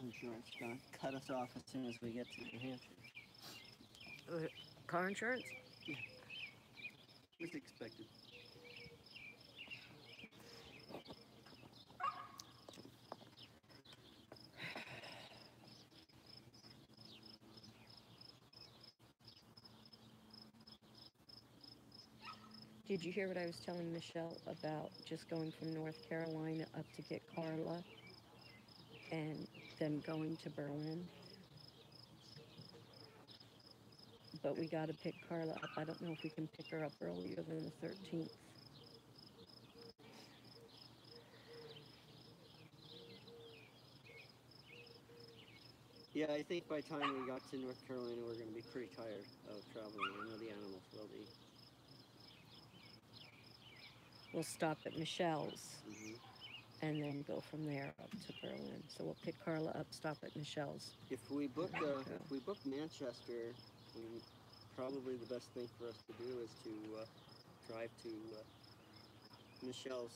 insurance gonna cut us off as soon as we get to New Hampshire. Car insurance? Yeah, it's expected. Did you hear what I was telling Michelle about just going from North Carolina up to get Carla and then going to Berlin? But we got to pick Carla up. I don't know if we can pick her up earlier than the 13th. Yeah, I think by the time we got to North Carolina, we're going to be pretty tired of traveling. I know the animals will be. We'll stop at Michelle's Mm-hmm. and then go from there up to Berlin. So we'll pick Carla up, stop at Michelle's. If we book Manchester, probably the best thing for us to do is to drive to Michelle's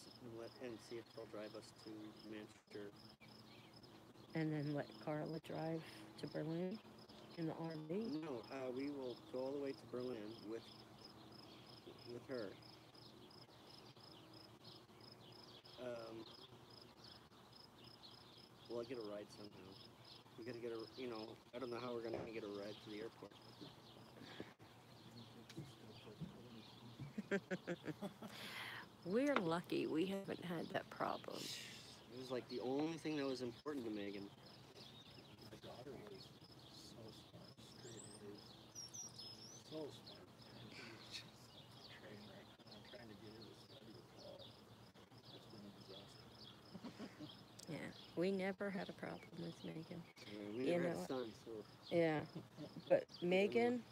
and see if they'll drive us to Manchester. And then let Carla drive to Berlin in the RV? No, we will go all the way to Berlin with her. Well, I get a ride somehow. We gotta get I don't know how we're gonna get a ride to the airport. We're lucky we haven't had that problem. It was like the only thing that was important to Megan. My daughter was so smart, straight A's, so smart. And she was just a train wreck. I'm trying to get her to study with Paul. It's been a disaster. Yeah, we never had a problem with Megan. We never had a son, so. Yeah, but Megan,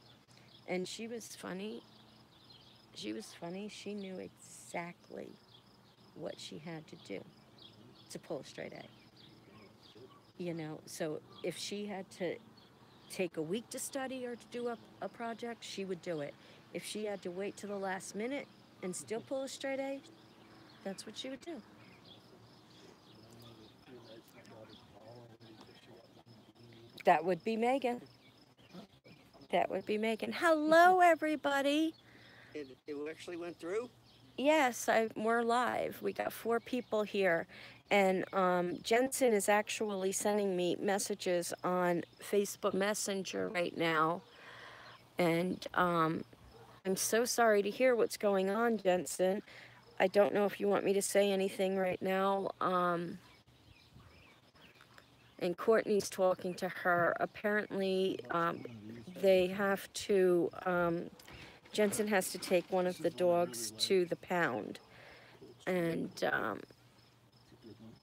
and she was funny. She knew exactly what she had to do to pull a straight A. So if she had to take a week to study or to do a project, she would do it. If she had to wait till the last minute and still pull a straight A, that's what she would do. That would be Megan. That would be Megan. Hello, everybody. It actually went through? Yes, we're live. We got 4 people here. And Jensen is actually sending me messages on Facebook Messenger right now. And I'm so sorry to hear what's going on, Jensen. I don't know if you want me to say anything right now. And Courtney's talking to her. Apparently, they have to, Jensen has to take one of the dogs to the pound. And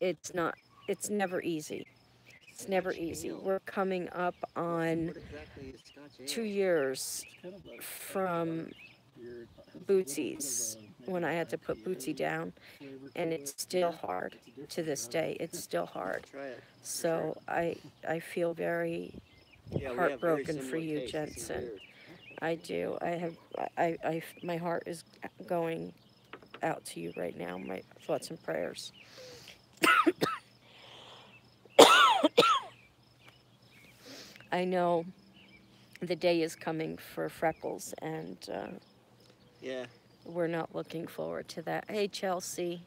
it's never easy. It's never easy. We're coming up on 2 years from Bootsy's, when I had to put Bootsy down, and it's still hard to this day. It's still hard. So I feel very heartbroken for you, Jensen. I do. My heart is going out to you right now. My thoughts and prayers. I know the day is coming for Freckles, and yeah, we're not looking forward to that. Hey, Chelsea.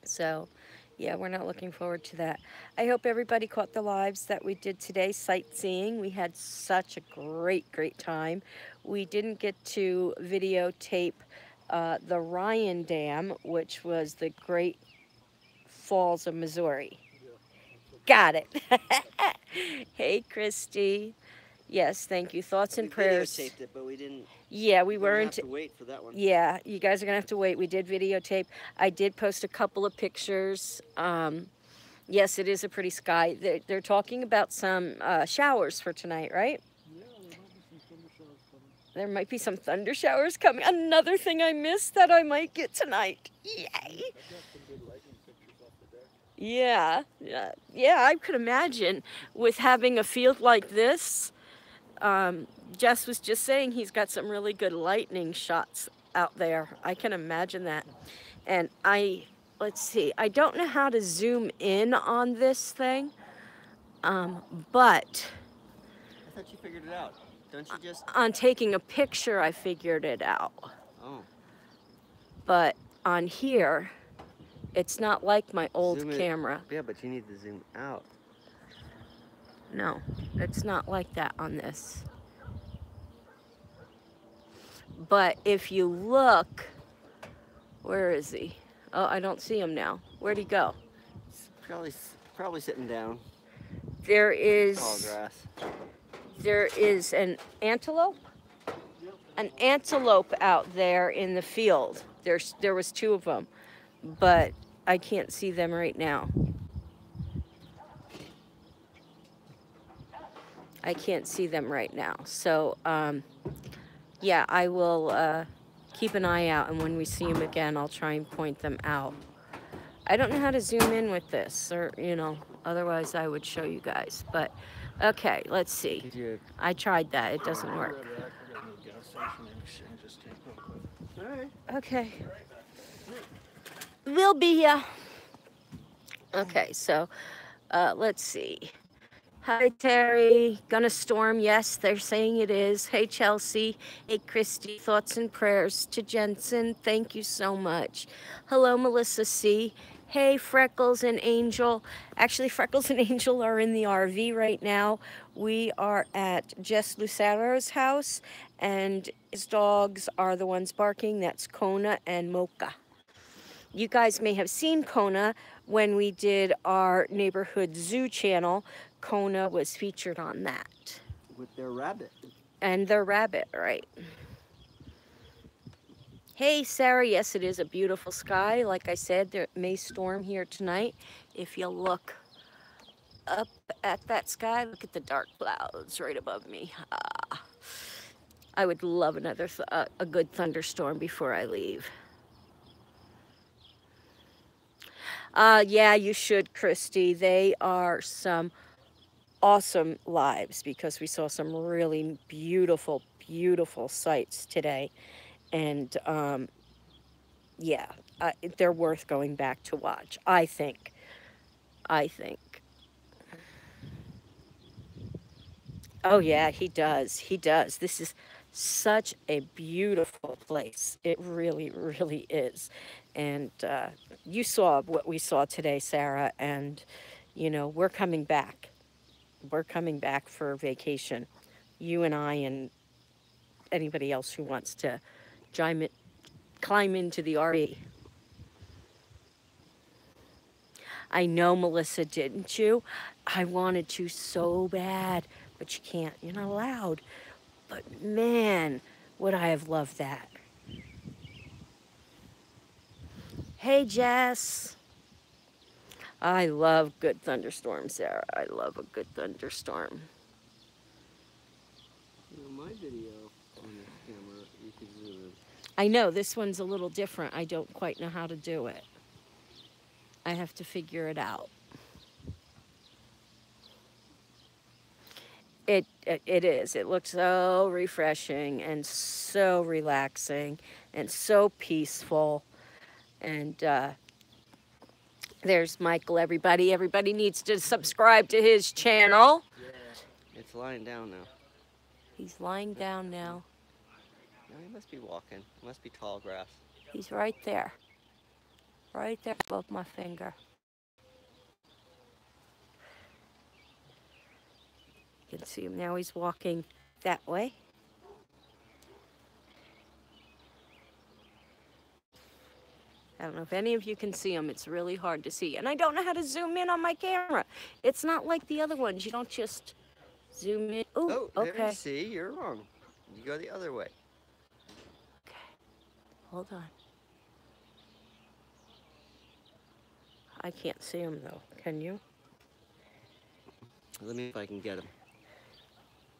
So, yeah, we're not looking forward to that. I hope everybody caught the lives that we did today, sightseeing. We had such a great time. We didn't get to videotape the Ryan Dam, which was the Great Falls of Missouri. Got it. Hey, Christy. Yes, thank you. Thoughts and prayers. We videotaped it, but we didn't. Yeah, we weren't. Have to wait for that one. Yeah, you guys are gonna have to wait. We did videotape. I did post a couple of pictures. Yes, it is a pretty sky. They're talking about some showers for tonight, right? There might be some thunder showers coming. Another thing I missed that I might get tonight. Yay! Yeah, I could imagine with having a field like this. Jess was just saying he's got some really good lightning shots out there. I can imagine that. And let's see, I don't know how to zoom in on this thing. But I thought you figured it out. Don't you just? on taking a picture, I figured it out. Oh. But on here, it's not like my old Zoom it. camera. Yeah, but you need to zoom out. No, it's not like that on this. But if you look, where is he? Oh, I don't see him now. Where'd he go? Probably sitting down. There is. Tall grass. There is an antelope. An antelope out there in the field. There was 2 of them, but I can't see them right now. I can't see them right now. So, yeah, I will keep an eye out, and when we see them again, I'll try and point them out. I don't know how to zoom in with this, or, you know, otherwise I would show you guys. But, okay, let's see. I tried that. It doesn't work. All right. Okay. We'll be here. Okay, so let's see. Hi, Terry. Gonna storm? Yes, they're saying it is. Hey, Chelsea. Hey, Christy. Thoughts and prayers to Jensen. Thank you so much. Hello, Melissa C. Hey, Freckles and Angel. Actually, Freckles and Angel are in the RV right now. We are at Jess Lucero's house, and his dogs are the ones barking. That's Kona and Mocha. You guys may have seen Kona when we did our neighborhood zoo channel. Kona was featured on that. With their rabbit. And their rabbit, right. Hey, Sarah. Yes, it is a beautiful sky. Like I said, there may storm here tonight. If you look up at that sky, look at the dark clouds right above me. I would love another a good thunderstorm before I leave. Yeah, you should, Christy. They are some awesome lives because we saw some really beautiful, beautiful sights today. And yeah, they're worth going back to watch, I think. Oh, yeah, he does. He does. This is such a beautiful place. It really, really is. And you saw what we saw today, Sarah, and, you know, we're coming back. We're coming back for vacation. You and I and anybody else who wants to climb into the RV. I know, Melissa, didn't you? I wanted to so bad, but you can't. You're not allowed. But man, would I have loved that. Hey, Jess. I love good thunderstorms, Sarah. I love a good thunderstorm. You know, my video on this camera, you could zoom in. I know, this one's a little different. I don't quite know how to do it. I have to figure it out. It is. It looks so refreshing and so relaxing and so peaceful. And there's Michael, everybody. Everybody needs to subscribe to his channel. Yeah. It's lying down now. He's lying down now. No, he must be walking. It must be tall grass. He's right there. Right there above my finger. You can see him now. He's walking that way. I don't know if any of you can see him. It's really hard to see. And I don't know how to zoom in on my camera. It's not like the other ones. You don't just zoom in. Ooh, Oh, okay. see, you're wrong. You go the other way. Okay, hold on. I can't see him though. Can you? Let me see if I can get him.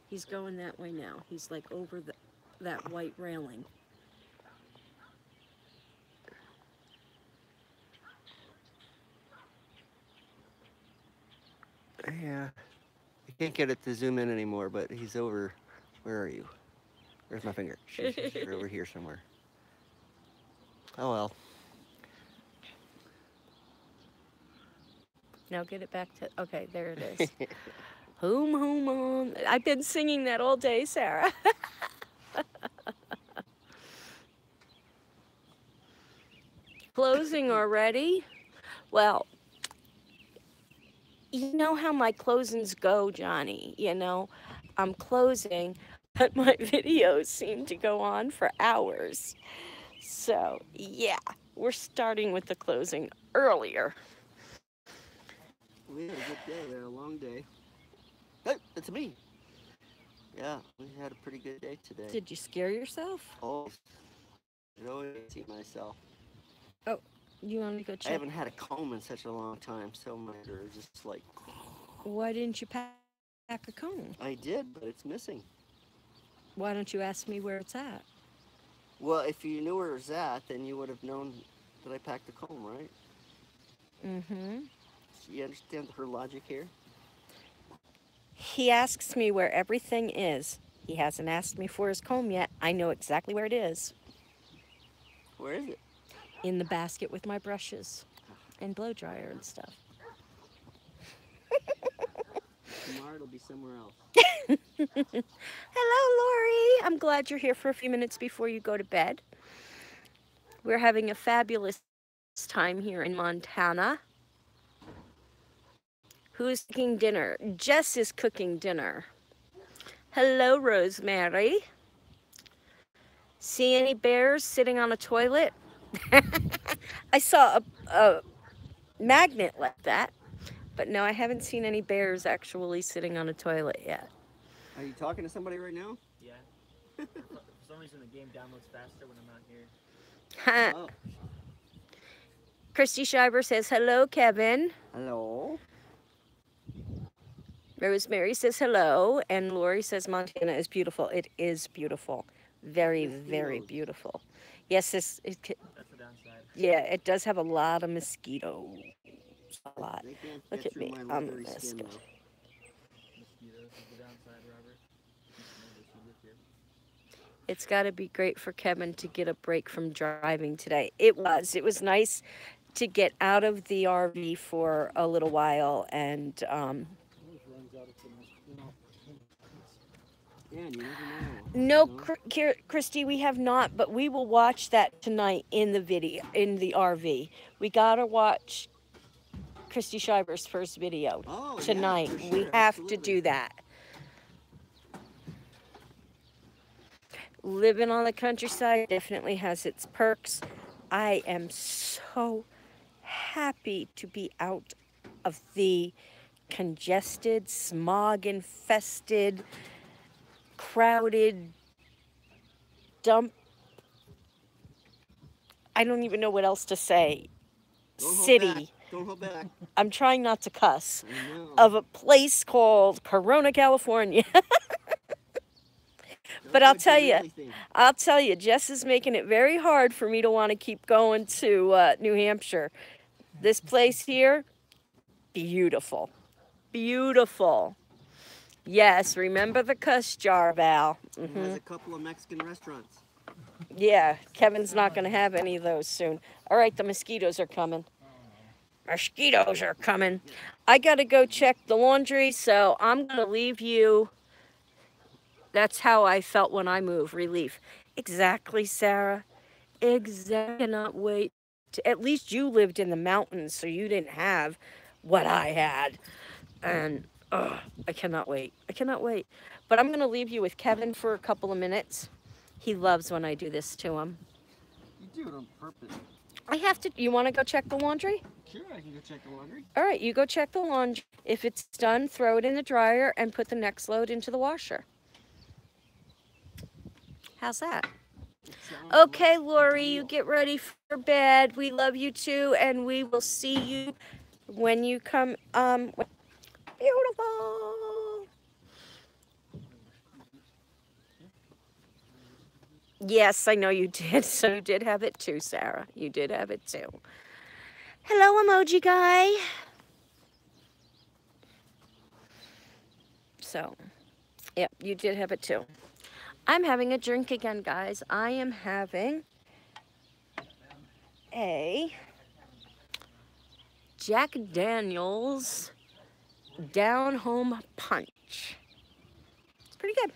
He's going that way now. He's like over that white railing. Yeah. I can't get it to zoom in anymore, but he's over. Where are you? Where's my finger? You're over here somewhere. Oh well. Now get it back to, okay, there it is. Home, home on. I've been singing that all day, Sarah. Closing already? Well, you know how my closings go, Johnny. You know, I'm closing, but my videos seem to go on for hours. So, yeah, we're starting with the closing earlier. We had a good day there, a long day. Hey, it's me. Yeah, we had a pretty good day today. Did you scare yourself? Oh, I always see myself. Oh, you want to go check? I haven't had a comb in such a long time, so my hair is just like... Why didn't you pack a comb? I did, but it's missing. Why don't you ask me where it's at? Well, if you knew where it was at, then you would have known that I packed the comb, right? Mm-hmm. So you understand her logic here? He asks me where everything is. He hasn't asked me for his comb yet. I know exactly where it is. Where is it? In the basket with my brushes and blow dryer and stuff. Tomorrow it'll be somewhere else. Hello, Lori. I'm glad you're here for a few minutes before you go to bed. We're having a fabulous time here in Montana. Who's cooking dinner? Jess is cooking dinner. Hello, Rosemary. See any bears sitting on a toilet? I saw a magnet like that, but no, I haven't seen any bears actually sitting on a toilet yet. Are you talking to somebody right now? Yeah. For some reason the game downloads faster when I'm not here. Oh. Christy Schreiber says, hello, Kevin. Hello. Rosemary says hello, and Lori says Montana is beautiful. It is beautiful. Very, very beautiful. Yes, That's the downside. yeah, it does have a lot of mosquitoes. A lot. They can't Look get at through me. my I'm a leathery skin, mosquito. though. Mosquitoes is the downside, Robert. You live here. It's got to be great for Kevin to get a break from driving today. It was. It was nice to get out of the RV for a little while and Yeah, and you never know. no, You know? Christy, we have not, but we will watch that tonight in the video, in the RV. We gotta watch Christy Schreiber's first video Oh, yeah, tonight. for sure, We have absolutely. to do that. Living on the countryside definitely has its perks. I am so happy to be out of the congested, smog-infested, crowded dump. I don't even know what else to say. Don't hold City. back. Don't hold back. I'm trying not to cuss. I know. Of a place called Corona, California. But Don't I'll put tell your you, really thing. Jess is making it very hard for me to want to keep going to New Hampshire. This place here, beautiful. Beautiful. Yes, remember the cuss jar, Val. It has a couple of Mexican restaurants. Yeah, Kevin's not going to have any of those soon. All right, the mosquitoes are coming. Mosquitoes are coming. I got to go check the laundry, so I'm going to leave you. That's how I felt when I moved, relief. Exactly, Sarah. Exactly. Cannot wait. At least you lived in the mountains, so you didn't have what I had. And I cannot wait. I cannot wait. But I'm going to leave you with Kevin for a couple of minutes. He loves when I do this to him. You do it on purpose. I have to. You want to go check the laundry? Sure, I can go check the laundry. All right, you go check the laundry. If it's done, throw it in the dryer and put the next load into the washer. How's that? Okay, Lori, you get ready for bed. We love you too, and we will see you when you come. Beautiful. Yes, I know you did. So you did have it too, Sarah. You did have it too. Hello, emoji guy. So, yep, you did have it too. I'm having a drink again, guys. I am having a Jack Daniels Down Home Punch. It's pretty good.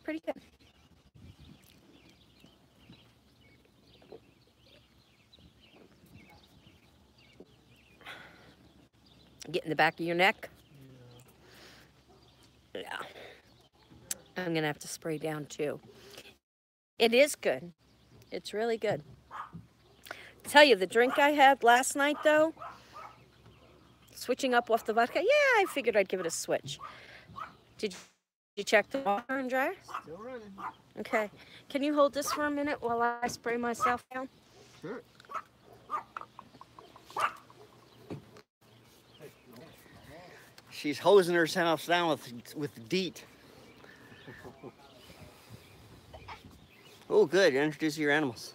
Pretty good. Get in the back of your neck. Yeah. I'm gonna have to spray down too. It is good. It's really good. Tell you, the drink I had last night though, switching up off the vodka, yeah, I figured I'd give it a switch. Did you check the water and dryer? Still running. Okay. Can you hold this for a minute while I spray myself down? Sure. She's hosing herself down with DEET. Oh, good. Introduce your animals.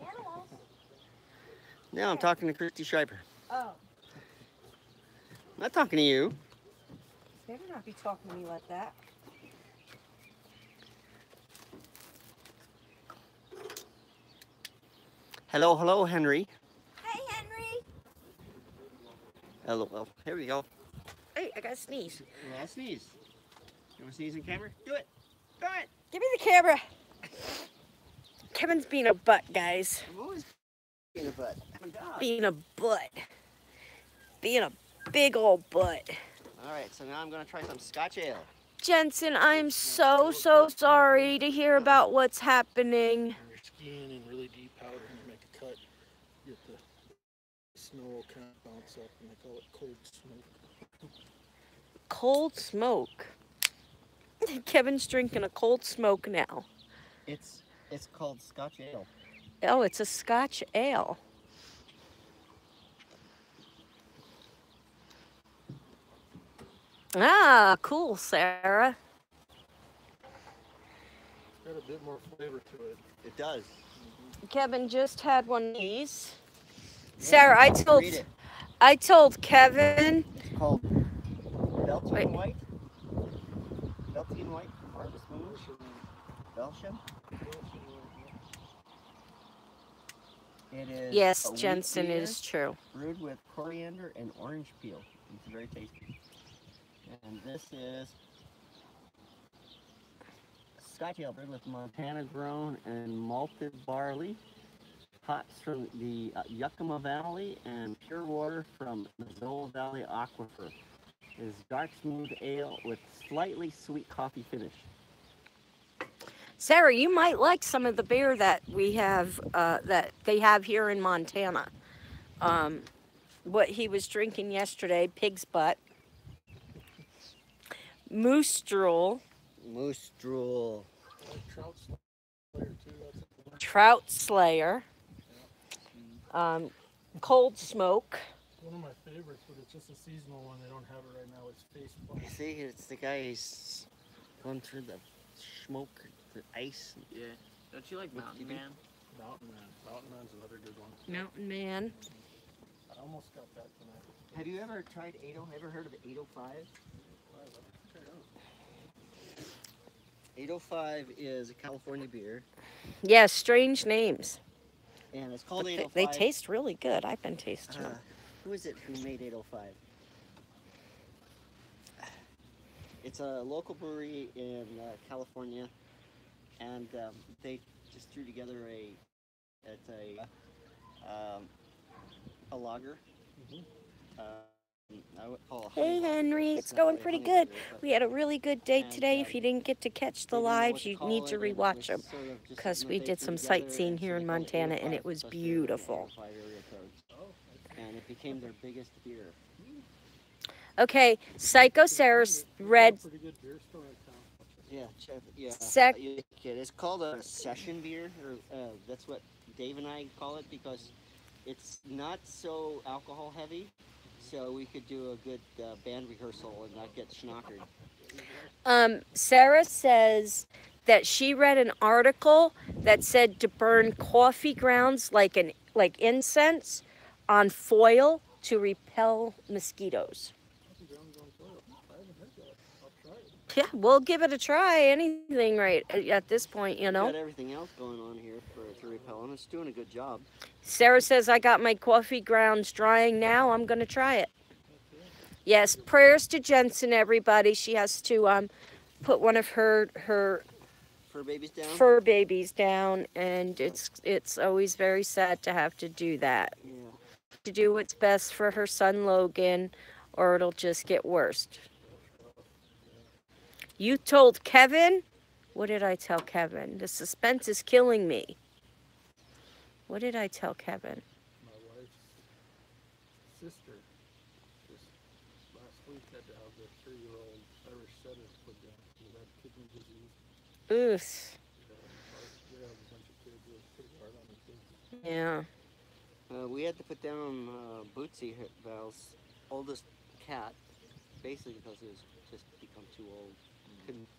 Animals? Now I'm talking to Christy Schreiber. Oh, I'm not talking to you. better not be talking to me like that. Hello, hello, Henry. Hey, Henry. Hello, well, here we go. Hey, I gotta sneeze. Well, I'll sneeze. You want to sneeze in camera? Do it. Do it. Give me the camera. Kevin's being a butt, guys. I'm always being a butt. I'm a dog. Being a butt. Being a big old butt. All right, so now I'm going to try some Scotch ale. Jensen, I'm so sorry to hear about what's happening. When you're skiing in really deep powder and you make a cut, you get the snow kind of bounce up, and they call it cold smoke. Cold smoke. Kevin's drinking a cold smoke now. It's called Scotch ale. Oh, it's a Scotch ale. Ah, cool, Sarah. Got a bit more flavor to it. It does. Kevin just had one of these. Yeah, Sarah, read it. I told Kevin. It's called Belgian Wait. White. Belgian White. Harvest Moon. Belgian. It is Yes, a wheat Jensen beer is true. brewed with coriander and orange peel. It's very tasty. And this is Scotch ale brewed with Montana grown and malted barley, hops from the Yakima Valley, and pure water from the Zoll Valley Aquifer. It is dark smooth ale with slightly sweet coffee finish. Sarah, you might like some of the beer that we have, that they have here in Montana. What he was drinking yesterday, pig's butt, moose drool, Moose drool. I like trout slayer too. That's trout slayer, cold smoke. one of my favorites, but it's just a seasonal one. They don't have it right now. It's face plant. You see, it's the guy who's going through the smoke, the ice. Yeah. Don't you like What Mountain you do? Man? Mountain Man. Mountain Man's another good one. Mountain Man. I almost got that tonight. Have you ever tried 80? Ever heard of 805? 805 is a California beer, Yeah, strange names. and it's called But 805. they taste really good. I've been tasting them. Who is it who made 805? It's a local brewery in California, and they just threw together a lager. I would call it Hey, honey lager. Henry, it's not going really pretty honey good. lager, but We had a really good day And, today. If you didn't get to catch the they didn't know what lives, to you call need it, to and it rewatch was them. sort of just Because something we that did they some threw together, sightseeing and so here they in called it Montana, and 805 it was because they were in the beautiful. 805 area code. And it became their biggest beer. Okay, Psycho Sarah's red. Pretty good beer store in town. Yeah. Sec- It's called a session beer, or that's what Dave and I call it, because it's not so alcohol heavy, so we could do a good band rehearsal and not get schnockered. Sarah says that she read an article that said to burn coffee grounds like incense on foil to repel mosquitoes. Coffee grounds on foil. I haven't heard that. I'll try it. Yeah, we'll give it a try. Anything right at this point, you We've know. got everything else going on here to repel them. It's doing a good job. Sarah says, I got my coffee grounds drying now. I'm going to try it. Yes, prayers to Jensen, everybody. She has to put one of her Fur babies down, and it's always very sad to have to do that. Yeah. To do what's best for her son Logan, or it'll just get worse. You told Kevin? What did I tell Kevin? The suspense is killing me. What did I tell Kevin? My wife's sister just last week had to have their 3-year-old Irish setter put down because they had kidney disease. Oof. They have a bunch of kids that are pretty hard on their kids. Yeah. We had to put down Bootsy, Val's oldest cat, basically because he was just become too old.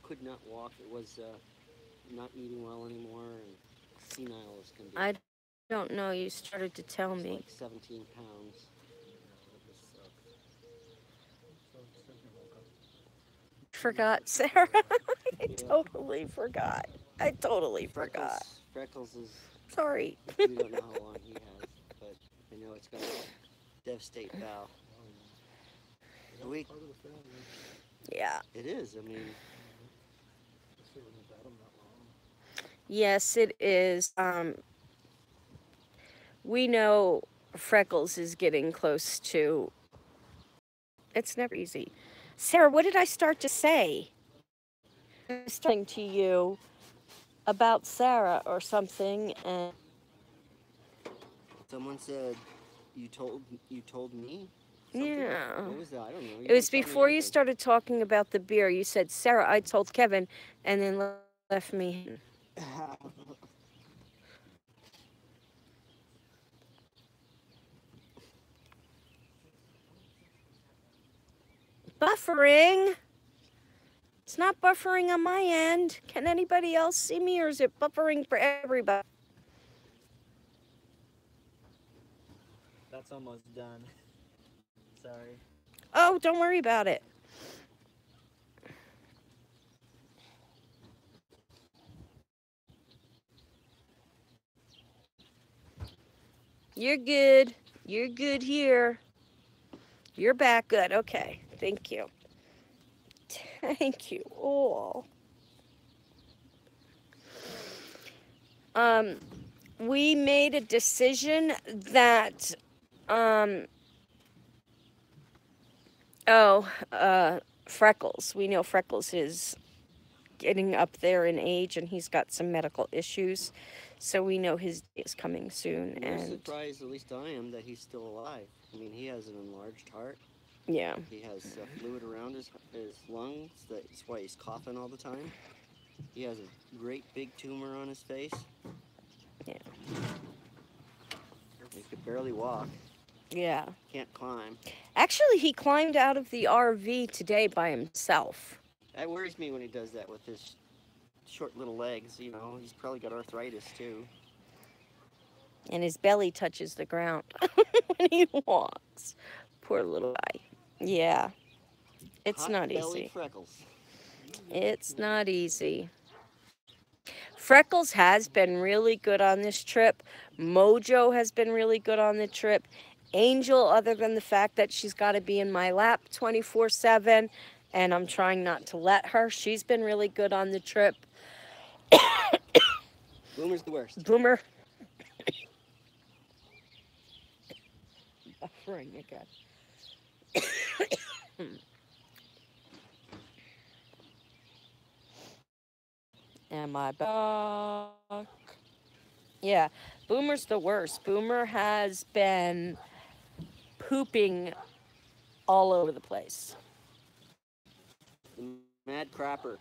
Could not walk. It was not eating well anymore, and senile as can be. I don't know. You started to tell It's me. like 17 pounds. Forgot, Sarah. I totally forgot. I totally forgot. Freckles is. Sorry. We don't know how long he has, but I know it's going to devastate Val. Yeah. It is. I mean. Yes, it is. We know Freckles is getting close to. It's never easy. Sarah, what did I start to say? I was talking to you about Sarah or something, and Someone said, you told me? Something? yeah. What was that? I don't know. It was before you started talking about the beer. You said, Sarah, I told Kevin, and then left me. Buffering. It's not buffering on my end. Can anybody else see me, or is it buffering for everybody? That's almost done. Sorry. Oh, don't worry about it. You're good. You're good here. You're back good. Okay. Thank you. Thank you all. We made a decision that, Freckles. We know Freckles is getting up there in age, and he's got some medical issues. So we know his day is coming soon. We're And surprised, at least I am, that he's still alive. I mean, he has an enlarged heart. yeah. He has fluid around his lungs. That's why he's coughing all the time. He has a great big tumor on his face. Yeah. He could barely walk. Yeah. Can't climb. Actually, he climbed out of the RV today by himself. That worries me when he does that with his short little legs. You know, he's probably got arthritis too. And his belly touches the ground when he walks. Poor little guy. Yeah. It's not easy. Freckles. It's not easy. Freckles has been really good on this trip. Mojo has been really good on the trip. Angel, other than the fact that she's got to be in my lap 24/7, and I'm trying not to let her. She's been really good on the trip. Boomer's the worst. Boomer. Buffering again. Am I back? Yeah, Boomer's the worst. Boomer has been pooping all over the place. Mad crapper.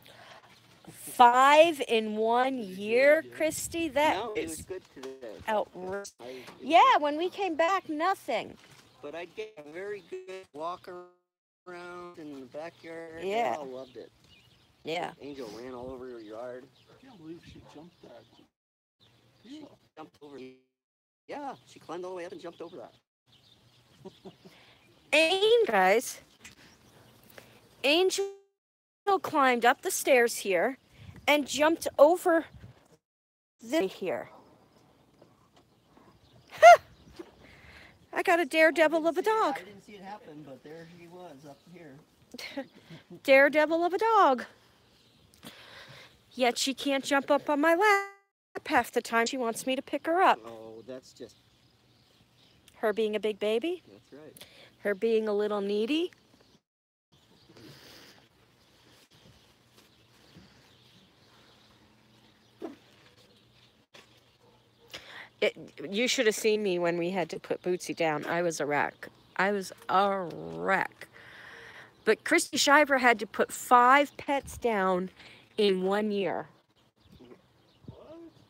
5 in 1 year, Christy? That No, it was is good today. outrageous. Yeah, when we came back, nothing. But I'd get a very good walk around in the backyard. Yeah. They all loved it. Yeah. Angel ran all over your yard. I can't believe she jumped that. She jumped over. Yeah, she climbed all the way up and jumped over that. And guys, Angel climbed up the stairs here and jumped over this here. I got a daredevil of a dog. I didn't see it happen, but there he was up here. Daredevil of a dog. Yet she can't jump up on my lap half the time she wants me to pick her up. Oh, that's just... Her being a big baby. That's right. Her being a little needy. You should have seen me when we had to put Bootsy down. I was a wreck. I was a wreck. But Christy Shiver had to put 5 pets down in 1 year.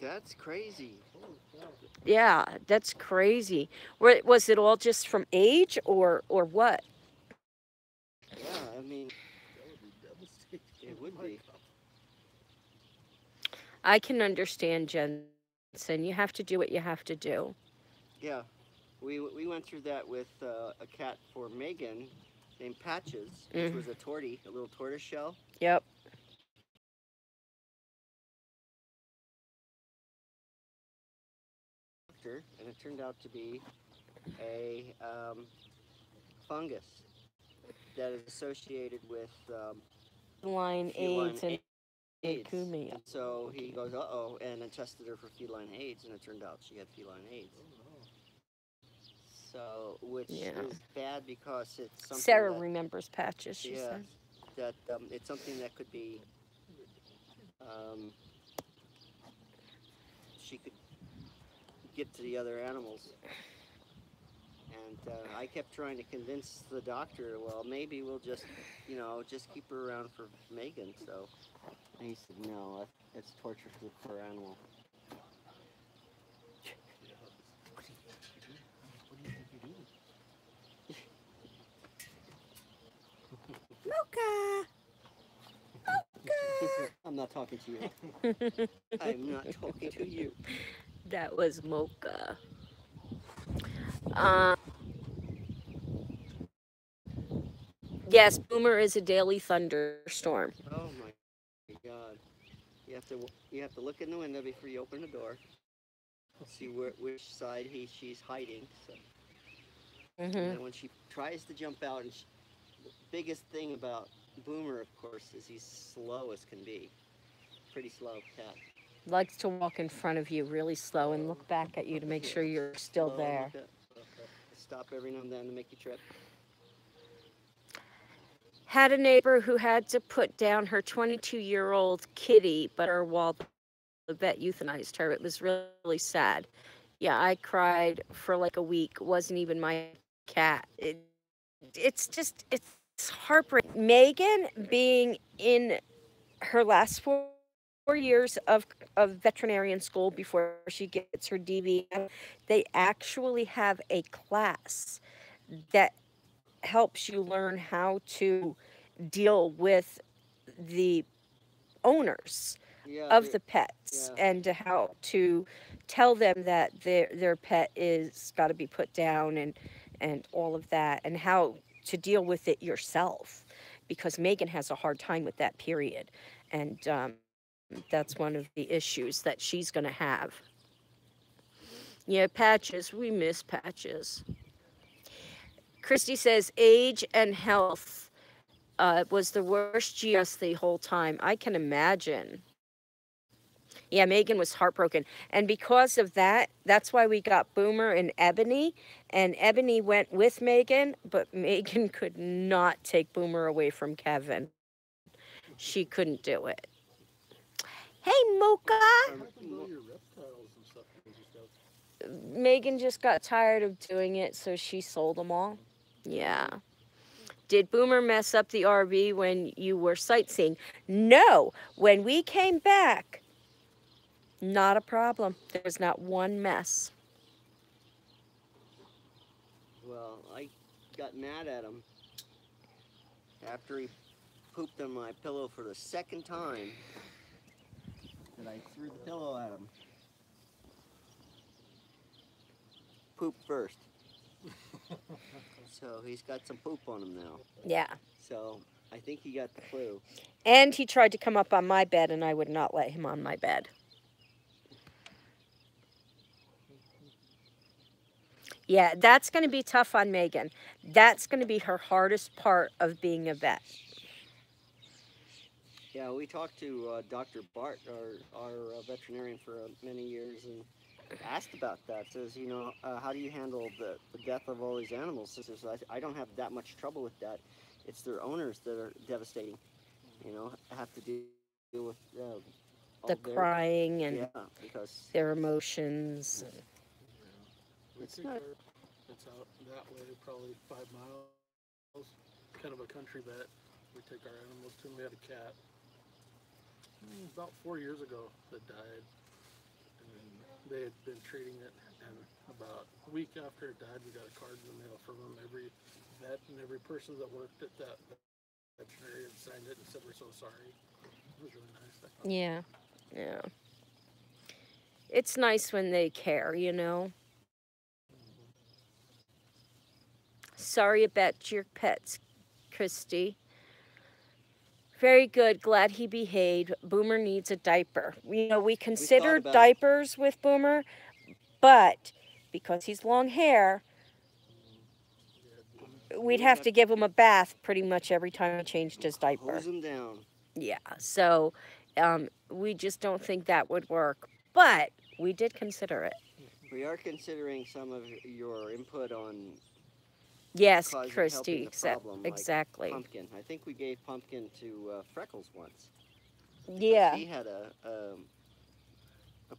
That's crazy. Yeah, that's crazy. Was it all just from age or what? Yeah, I mean, That would be devastating. it would be. I can understand, Jensen. You have to do what you have to do. Yeah, we went through that with a cat for Megan named Patches, which was a tortie, a little tortoise shell. Yep. And it turned out to be a fungus that is associated with Feline AIDS and AIDS. Kumi. And so he goes, uh-oh, and then tested her for feline AIDS, and it turned out she had feline AIDS. So, which is bad because it's something Sarah that, remembers Patches, she said. that it's something that could be, she could get to the other animals. And I kept trying to convince the doctor, well, maybe we'll just, you know, just keep her around for Megan. So, and he said, no, it's torture for the poor animal. What do you think you're doing? Mocha! Mocha! I'm not talking to you. I'm not talking to you. That was Mocha. Yes, Boomer is a daily thunderstorm. Oh my God! You have to look in the window before you open the door. See which side she's hiding. So. And then when she tries to jump out, and the biggest thing about Boomer, of course, is he's slow as can be. Pretty slow cat. Likes to walk in front of you really slow and look back at you to make sure you're still there. Stop every now and then to make you trip. Had a neighbor who had to put down her 22-year-old kitty, but while the vet euthanized her. It was really sad. Yeah, I cried for like a week. It wasn't even my cat. It's heartbreaking. Megan, being in her last 4 years of veterinarian school before she gets her DV, they actually have a class that helps you learn how to deal with the owners of the pets and how to tell them that their pet is got to be put down and all of that, and how to deal with it yourself, because Megan has a hard time with that, period. And that's one of the issues that she's going to have. Yeah, Patches. We miss Patches. Christy says age and health was the worst GS the whole time. I can imagine. Yeah, Megan was heartbroken. And because of that, that's why we got Boomer and Ebony. And Ebony went with Megan, but Megan could not take Boomer away from Kevin. She couldn't do it. Hey, Mocha! Megan just got tired of doing it, so she sold them all. Yeah. Did Boomer mess up the RV when you were sightseeing? No. When we came back, not a problem. There was not one mess. Well, I got mad at him after he pooped on my pillow for the second time, and I threw the pillow at him. Poop first. So he's got some poop on him now. Yeah. So I think he got the clue. And he tried to come up on my bed, and I would not let him on my bed. Yeah, that's going to be tough on Megan. That's going to be her hardest part of being a vet. Yeah, we talked to Dr. Bart, our veterinarian for many years, and asked about that. Says, you know, how do you handle the death of all these animals? Says, I don't have that much trouble with that. It's their owners that are devastating. You know, have to deal with all The crying and yeah, because their emotions. Yeah. We It's take not- it's out that way, probably 5 miles. Kind of a country vet. We take our animals to, and we had a cat about 4 years ago that died. And they had been treating it, and about a week after it died, we got a card in the mail from them. Every vet and every person that worked at that veterinarian signed it and said, "We're so sorry." It was really nice. I thought. Yeah, yeah. It's nice when they care, you know. Sorry about your pets, Christy. Very good. Glad he behaved. Boomer needs a diaper. You know, we considered about it. diapers with Boomer, but because he's long hair, we'd have to give him a bath pretty much every time he changed his diaper. hose them down. Yeah, so we just don't think that would work, but we did consider it. We are considering some of your input on Yes, causes Christy, helping the problem, like exactly. Pumpkin. I think we gave Pumpkin to Freckles once. Yeah, He had a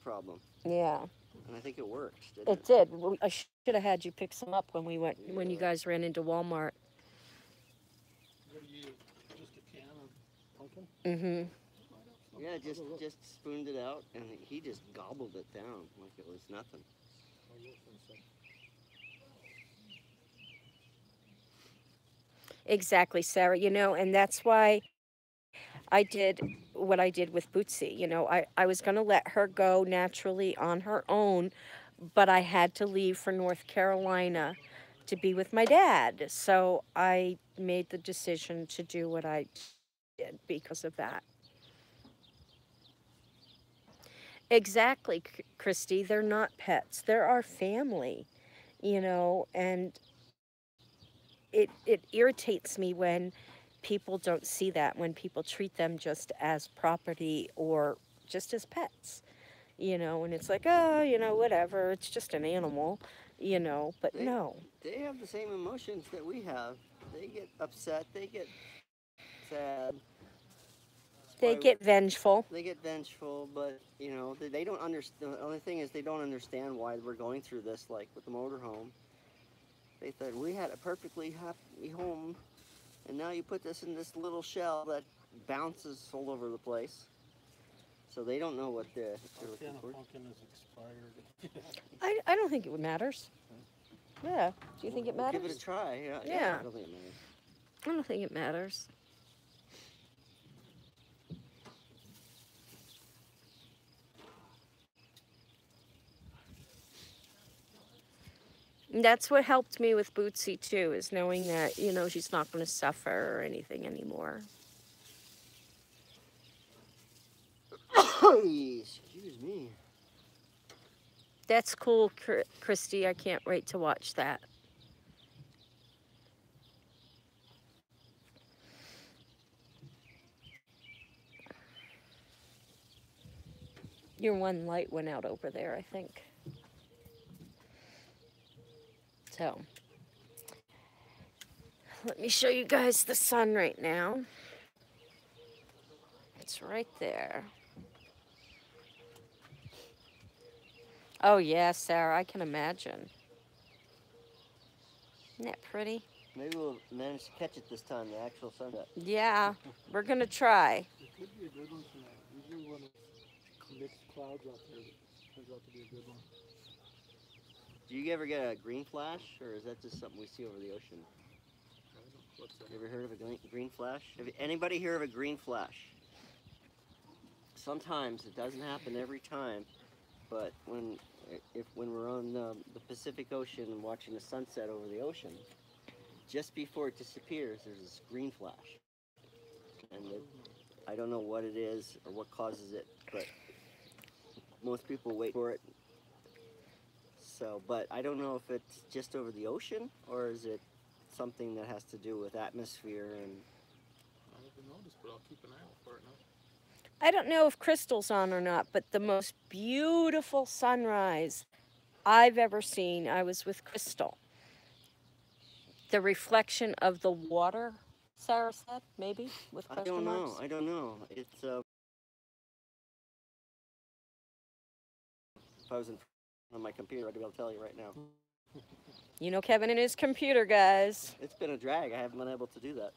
problem, yeah, and I think it worked. Didn't it did. I should have had you pick some up when we went when you Yeah. guys ran into Walmart. What do you use? Just a can of pumpkin? Mm-hmm. Yeah, just spooned it out, and he just gobbled it down like it was nothing. Exactly, Sarah. You know, and that's why I did what I did with Bootsy. You know, I was going to let her go naturally on her own, but I had to leave for North Carolina to be with my dad. So I made the decision to do what I did because of that. Exactly, Christy. They're not pets. They're our family, you know, and it irritates me when people don't see that, when people treat them just as property or just as pets, you know, and it's like, oh, you know, whatever, it's just an animal, you know, but They- no. They have the same emotions that we have. They get upset. They get sad. That's They why get vengeful. they get vengeful, but you know they don't understand. The only thing is they don't understand why we're going through this. Like with the motorhome, they thought we had a perfectly happy home, and now you put this in this little shell that bounces all over the place. So they don't know what they're Our looking can for. of pumpkin is expired. I don't think it matters. Yeah. Do you think it We'll matters? give it a try. Yeah. Yeah. I don't think it matters. I don't think it matters. And that's what helped me with Bootsy too, is knowing that, you know, she's not going to suffer or anything anymore. Excuse me. That's cool, Christy. I can't wait to watch that. Your one light went out over there, I think. So, let me show you guys the sun right now. It's right there. Oh, yeah, Sarah, I can imagine. Isn't that pretty? Maybe we'll manage to catch it this time, the actual sunset. Yeah, we're going to try. It could be a good one tonight. Usually when it's mixed clouds out there, it turns out to be a good one. Do you ever get a green flash, or is that just something we see over the ocean? What's that? You ever heard of a green flash? Have anybody heard of a green flash? Sometimes it doesn't happen every time, but when we're on the Pacific Ocean and watching the sunset over the ocean, just before it disappears, there's this green flash. and I don't know what it is or what causes it, but most people wait for it. So, but I don't know if it's just over the ocean or is it something that has to do with atmosphere and. I haven't noticed, but I'll keep an eye out for it now. I don't know if Crystal's on or not, but the most beautiful sunrise I've ever seen, I was with Crystal. The reflection of the water, Sarah said, maybe, with question marks? I don't know. It's, if I was in front of my computer, I'd be able to tell you right now. You know Kevin and his computer, guys. It's been a drag. I haven't been able to do that.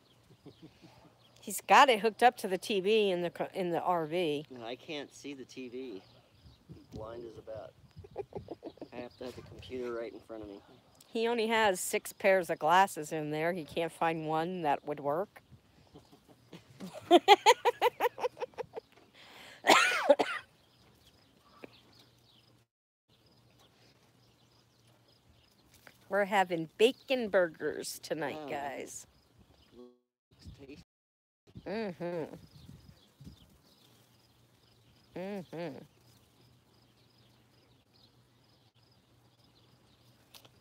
He's got it hooked up to the TV in the RV. No, I can't see the TV. Blind as a bat. I have to have the computer right in front of me. He only has 6 pairs of glasses in there. He can't find one that would work. We're having bacon burgers tonight, guys. Looks tasty. Mm-hmm. Mm-hmm.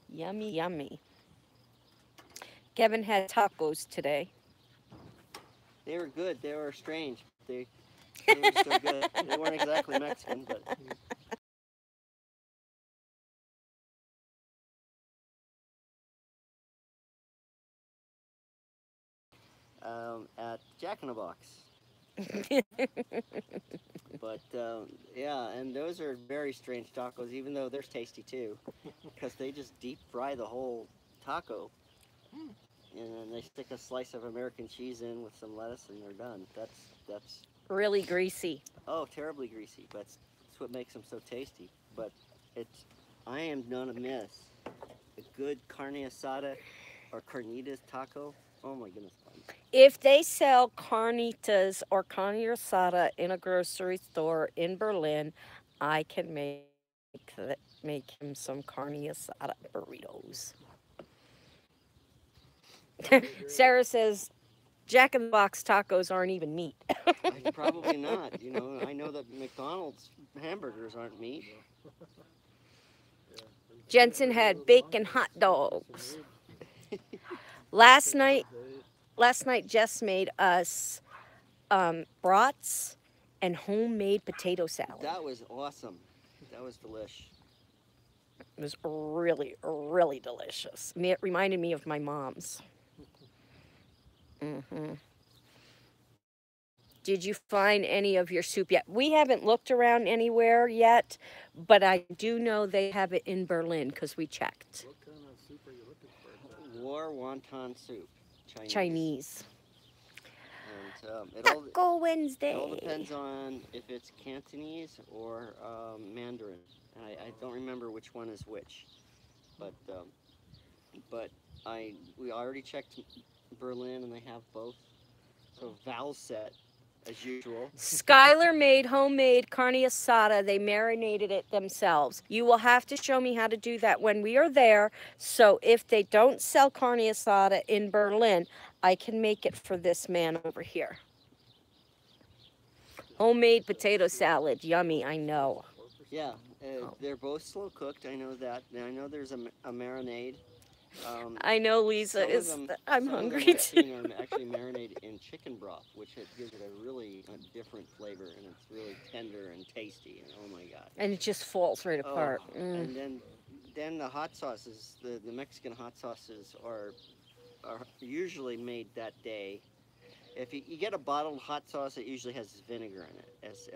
Yummy, yummy. Kevin had tacos today. They were good. They were strange. They were still good. They weren't exactly Mexican, but. At Jack in the Box. But yeah, and those are very strange tacos, even though they're tasty too, because they just deep fry the whole taco, and then they stick a slice of American cheese in with some lettuce, and they're done. That's Really greasy. oh, terribly greasy, but that's what makes them so tasty. But I am gonna miss a good carne asada or carnitas taco. Oh my goodness. If they sell carnitas or carne asada in a grocery store in Berlin, I can make him some carne asada burritos. Sarah says Jack in the Box tacos aren't even meat. Probably not. You know, I know that McDonald's hamburgers aren't meat. Jensen had bacon hot dogs. Last night Jess made us brats and homemade potato salad. That was awesome. That was delish. It was really, really delicious. It reminded me of my mom's. Mm-hmm. Did you find any of your soup yet? We haven't looked around anywhere yet, but I do know they have it in Berlin because we checked. What kind of soup are you looking for? War wonton soup. Chinese. And Taco Wednesday. It all depends on if it's Cantonese or Mandarin. I don't remember which one is which, but we already checked Berlin and they have both. So Val set as usual. Skylar made homemade carne asada. They marinated it themselves. You will have to show me how to do that when we are there. So if they don't sell carne asada in Berlin, I can make it for this man over here. Homemade potato salad. Yummy, I know. Yeah, they're both slow cooked. I know that. I know there's a marinade. I know Lisa is. I'm hungry too. Actually marinated in chicken broth, which gives it a really different flavor, and it's really tender and tasty. And oh my god! And it just falls right apart. And then the hot sauces, the Mexican hot sauces are usually made that day. If you get a bottled hot sauce, it usually has vinegar in it. As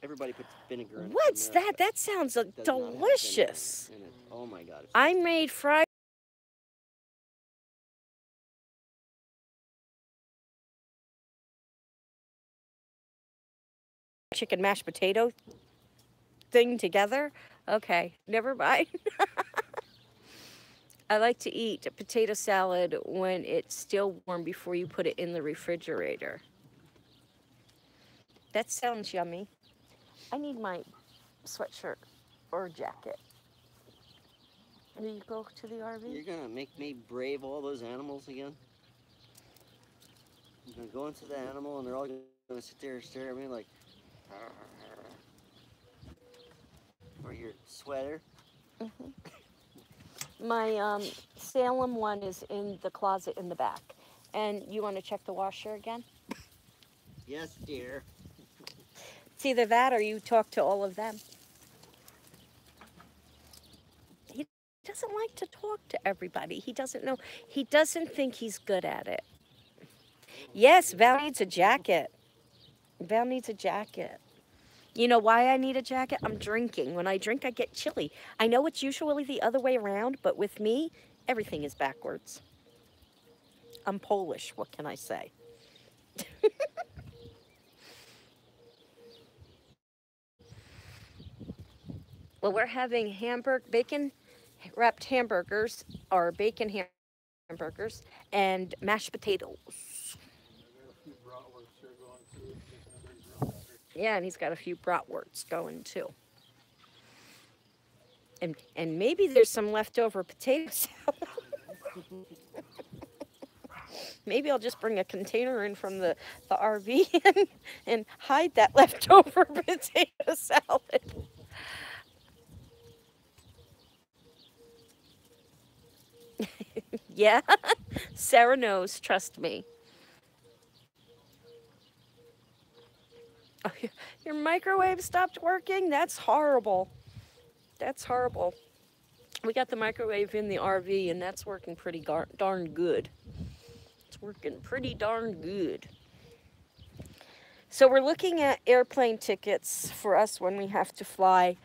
everybody puts vinegar in it. What's that? That sounds delicious. In it. Oh my god. I made fried chicken mashed potato thing together. Okay, never mind. I like to eat a potato salad when it's still warm before you put it in the refrigerator. That sounds yummy. I need my sweatshirt or jacket. Will you go to the RV? You're gonna make me brave all those animals again? I'm gonna go into the animal, and they're all gonna sit there and stare at me like, or your sweater. My Salem one is in the closet in the back. And you want to check the washer again? Yes, dear. It's either that or you talk to all of them. He doesn't like to talk to everybody. He doesn't know. He doesn't think he's good at it. Yes, Val needs a jacket. Val needs a jacket. You know why I need a jacket? I'm drinking. When I drink, I get chilly. I know it's usually the other way around, but with me, everything is backwards. I'm Polish. What can I say? Well, we're having bacon wrapped hamburgers, or bacon hamburgers, and mashed potatoes. Yeah, and he's got a few bratwursts going too. And maybe there's some leftover potato salad. Maybe I'll just bring a container in from the RV and hide that leftover potato salad. Yeah, Sarah knows, trust me. Oh, your microwave stopped working? That's horrible. That's horrible. We got the microwave in the RV, and that's working pretty darn good. It's working pretty darn good. So we're looking at airplane tickets for us when we have to fly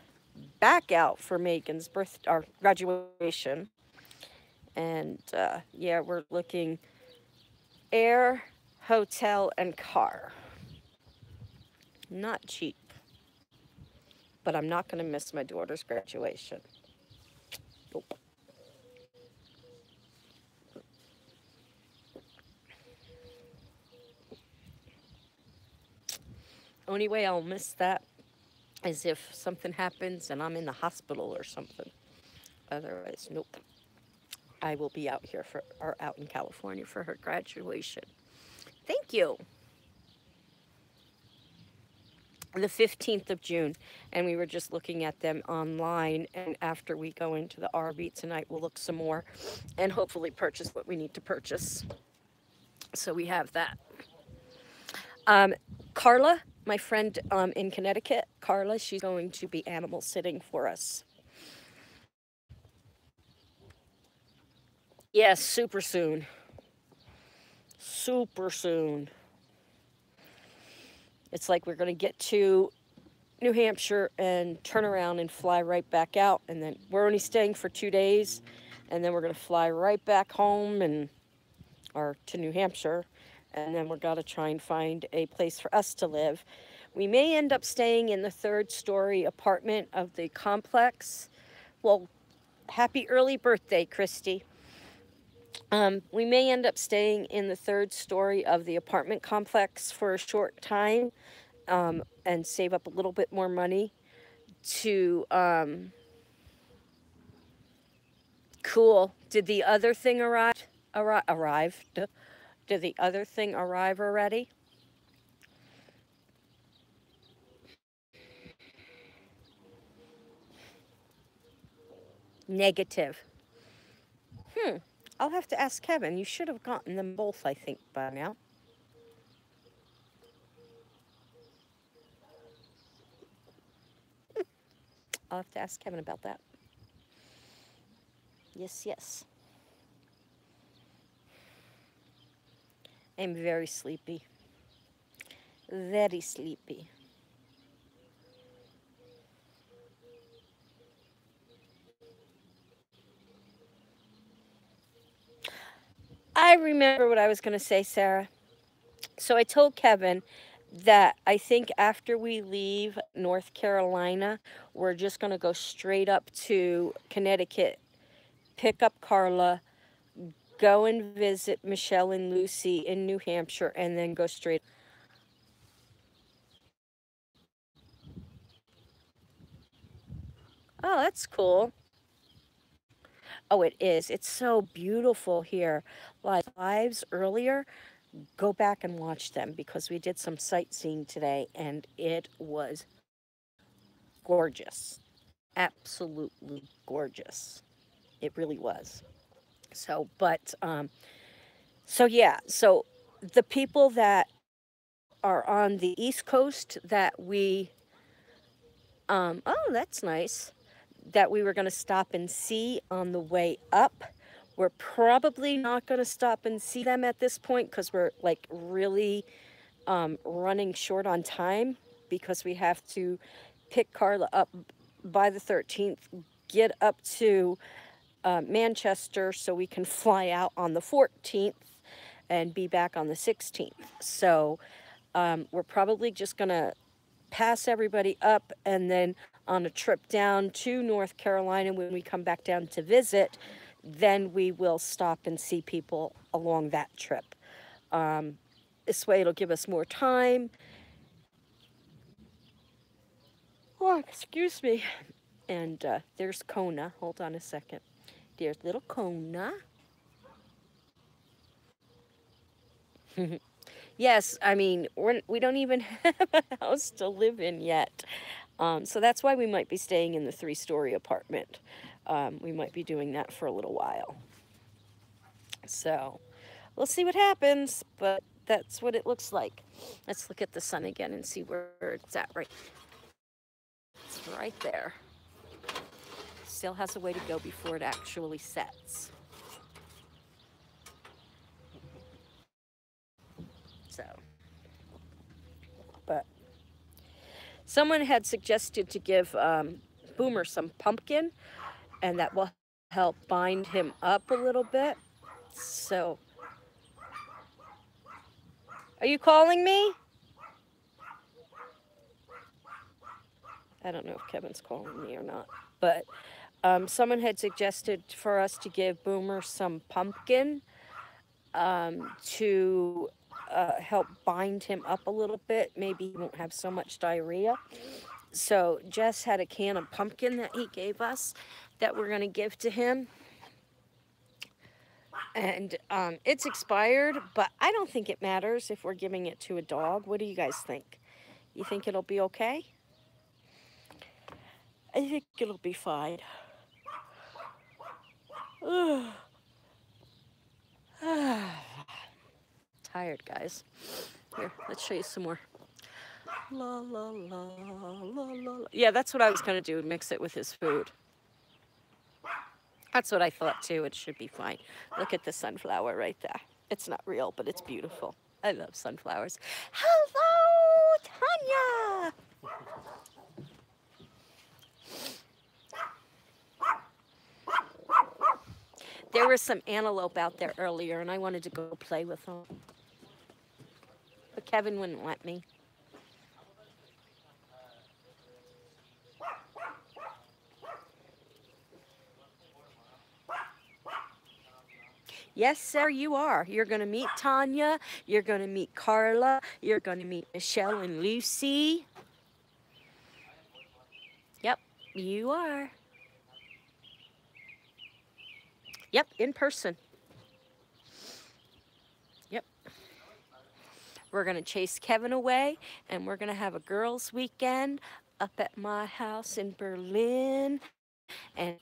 back out for Megan's graduation. And yeah, we're looking air, hotel, and car. Not cheap. But I'm not going to miss my daughter's graduation. Nope. Only way I'll miss that is if something happens and I'm in the hospital or something. Otherwise, nope. I will be out here or out in California for her graduation. Thank you. The 15th of June, and we were just looking at them online, and after we go into the RV tonight, we'll look some more and hopefully purchase what we need to purchase. So we have that. Carla, my friend in Connecticut, Carla, she's going to be animal sitting for us. Yes, super soon. Super soon. It's like we're going to get to New Hampshire and turn around and fly right back out. And then we're only staying for 2 days. And then we're going to fly right back home or to New Hampshire. And then we're going to try and find a place for us to live. We may end up staying in the 3rd-story apartment of the complex. Well, happy early birthday, Christy. We may end up staying in the 3rd story of the apartment complex for a short time and save up a little bit more money to... Cool. Did the other thing arrive? Did the other thing arrive already? Negative. I'll have to ask Kevin. You should have gotten them both, I think, by now. I'll have to ask Kevin about that. Yes, yes. I'm very sleepy. Very sleepy. I remember what I was going to say, Sarah. So I told Kevin that I think after we leave North Carolina, we're just going to go straight up to Connecticut, pick up Carla, go and visit Michelle and Lucy in New Hampshire, and then go straight. Oh, that's cool. Oh, it is. It's so beautiful here. Like lives earlier, go back and watch them because we did some sightseeing today and it was gorgeous. Absolutely gorgeous. It really was. So, so yeah, so the people that are on the East Coast that we, oh, that's nice, that we were going to stop and see on the way up. We're probably not going to stop and see them at this point because we're like really running short on time because we have to pick Carla up by the 13th, get up to Manchester so we can fly out on the 14th and be back on the 16th. So we're probably just going to pass everybody up and then on a trip down to North Carolina when we come back down to visit, then we will stop and see people along that trip. This way it'll give us more time. Oh, excuse me. And there's Kona. Hold on a second. There's little Kona. Yes, I mean, we don't even have a house to live in yet. So that's why we might be staying in the 3-story apartment. We might be doing that for a little while. So we'll see what happens, but that's what it looks like. Let's look at the sun again and see where it's at right. It's right there. Still has a way to go before it actually sets. So, but someone had suggested to give Boomer some pumpkin, and that will help bind him up a little bit. So, are you calling me? I don't know if Kevin's calling me or not, but someone had suggested for us to give Boomer some pumpkin to help bind him up a little bit. Maybe he won't have so much diarrhea. So Jess had a can of pumpkin that he gave us that we're going to give to him. And it's expired, but I don't think it matters if we're giving it to a dog. What do you guys think? You think it'll be okay? I think it'll be fine. Tired, guys. Here, let's show you some more. La, la, la, la, la, la. Yeah, that's what I was going to do, mix it with his food. That's what I thought, too. It should be fine. Look at the sunflower right there. It's not real, but it's beautiful. I love sunflowers. Hello, Tanya! There was some antelope out there earlier, and I wanted to go play with them. But Kevin wouldn't let me. Yes, sir, you are. You're going to meet Tanya. You're going to meet Carla. You're going to meet Michelle and Lucy. Yep, you are. Yep, in person. Yep. We're going to chase Kevin away, and we're going to have a girls' weekend up at my house in Berlin. And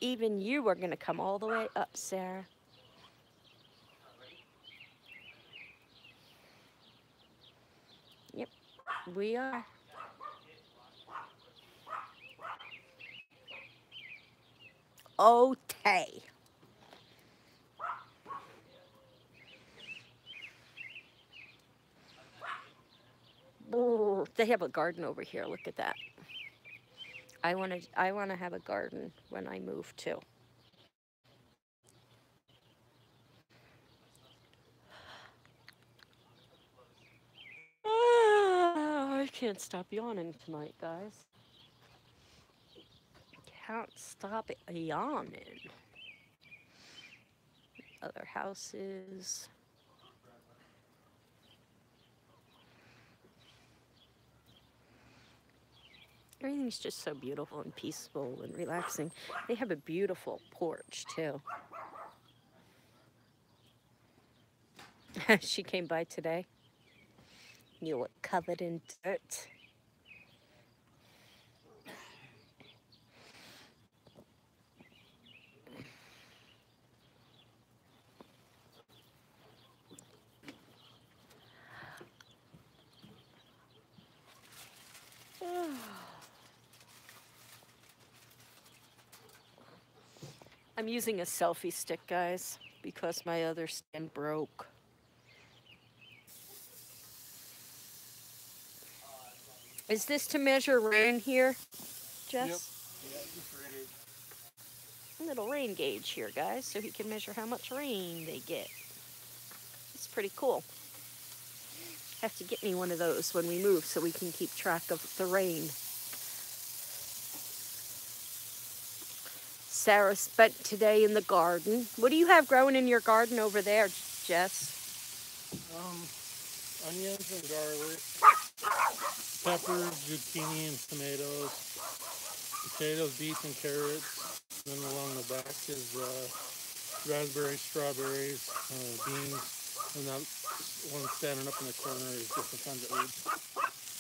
even you are going to come all the way up, Sarah. Yep, we are. Okay. Oh, they have a garden over here. Look at that. I want to have a garden when I move too. I can't stop yawning tonight, guys. Can't stop yawning. Other houses. Everything's just so beautiful and peaceful and relaxing. They have a beautiful porch too. She came by today. You look covered in dirt. I'm using a selfie stick, guys, because my other stand broke. Is this to measure rain here, Jess? Yep. Yeah, just ready. A little rain gauge here, guys, so he can measure how much rain they get. It's pretty cool. Have to get me one of those when we move so we can keep track of the rain. Sarah spent today in the garden. What do you have growing in your garden over there, Jess? Onions and garlic, peppers, zucchini, and tomatoes, potatoes, beets, and carrots. Then along the back is raspberries, strawberries, beans, and that one standing up in the corner is different kinds of herbs.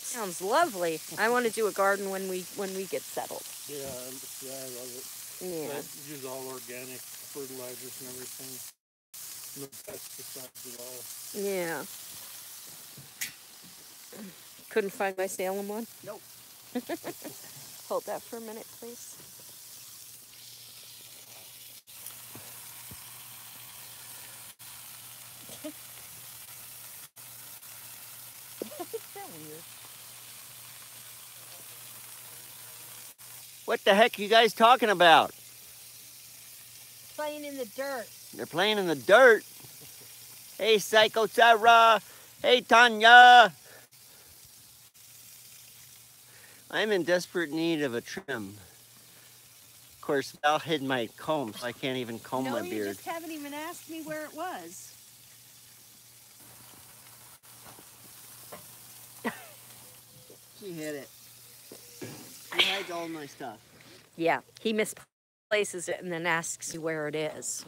Sounds lovely. I want to do a garden when we get settled. Yeah, I love it. Yeah. I use all organic fertilizers and everything. No pesticides at all. Yeah. Couldn't find my Salem one? Nope. Hold that for a minute, please. What the heck are you guys talking about? Playing in the dirt. They're playing in the dirt. Hey, Psycho Sarah. Hey, Tanya. I'm in desperate need of a trim. Of course, Val hid my comb, so I can't even comb my beard. No, you just haven't even asked me where it was. She hid it. She hides all my stuff. Yeah, he misplaces it and then asks you where it is.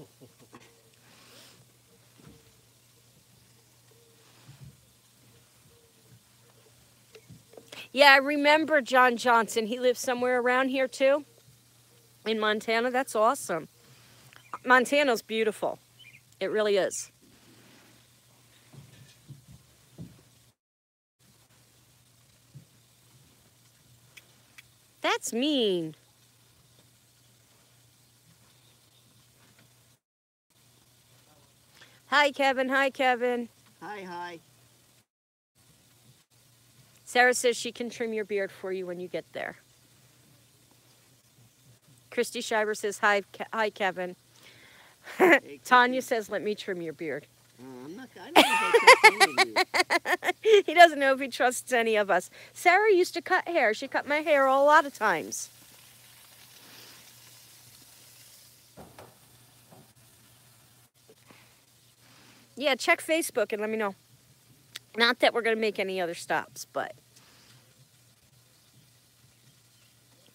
Yeah, I remember John Johnson. He lives somewhere around here too, in Montana. That's awesome. Montana's beautiful. It really is. That's mean. Hi, Kevin. Hi, Kevin. Hi, hi. Sarah says she can trim your beard for you when you get there. Christy Schreiber says, hi, Kevin. Hey, Tanya says, let me trim your beard. I don't know if I trust any of you. He doesn't know if he trusts any of us. Sarah used to cut hair. She cut my hair a lot of times. Yeah, check Facebook and let me know. Not that we're going to make any other stops, but...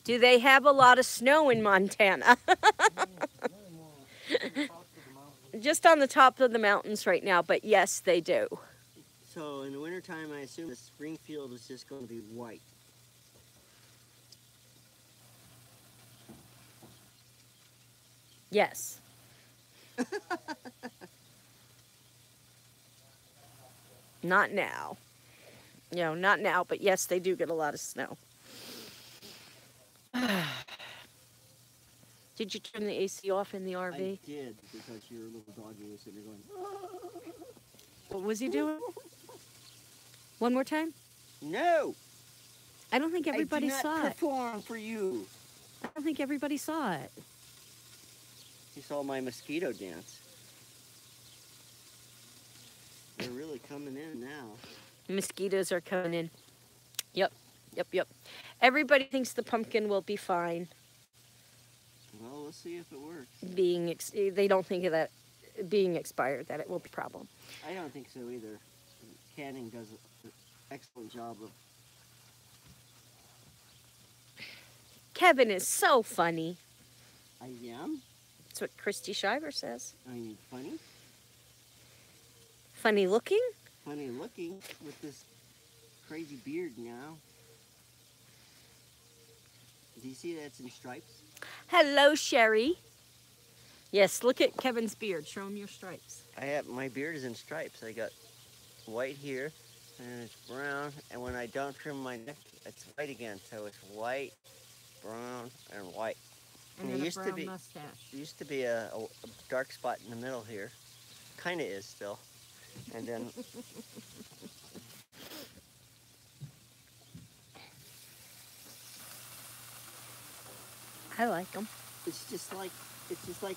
Do they have a lot of snow in Montana? Just on the top of the mountains right now, but yes, they do. So in the wintertime, I assume the Springfield is just going to be white. Yes. Not now. Not now, but yes, they do get a lot of snow. Did you turn the AC off in the RV? I did, because your little doggy was sitting there going... What was he doing? One more time? No! I don't think everybody saw I it. did not perform for you. I don't think everybody saw it. You saw my mosquito dance. They're really coming in now. Mosquitoes are coming in. Yep. Everybody thinks the pumpkin will be fine. Well, let's see if it works. They don't think of that being expired, that it will be a problem. I don't think so either. Canning does an excellent job of... Kevin is so funny. I am? That's what Christy Shiver says. I mean, funny? Funny looking? Funny looking with this crazy beard now. Do you see that it's in stripes? Hello, Sherry. Yes, look at Kevin's beard. Show him your stripes. My beard is in stripes. I got white here, and it's brown, and when I don't trim my neck, it's white again. So it's white, brown, and white. And it then a used to brown be mustache. There used to be a dark spot in the middle here. Kind of is still. And then I like them. it's just like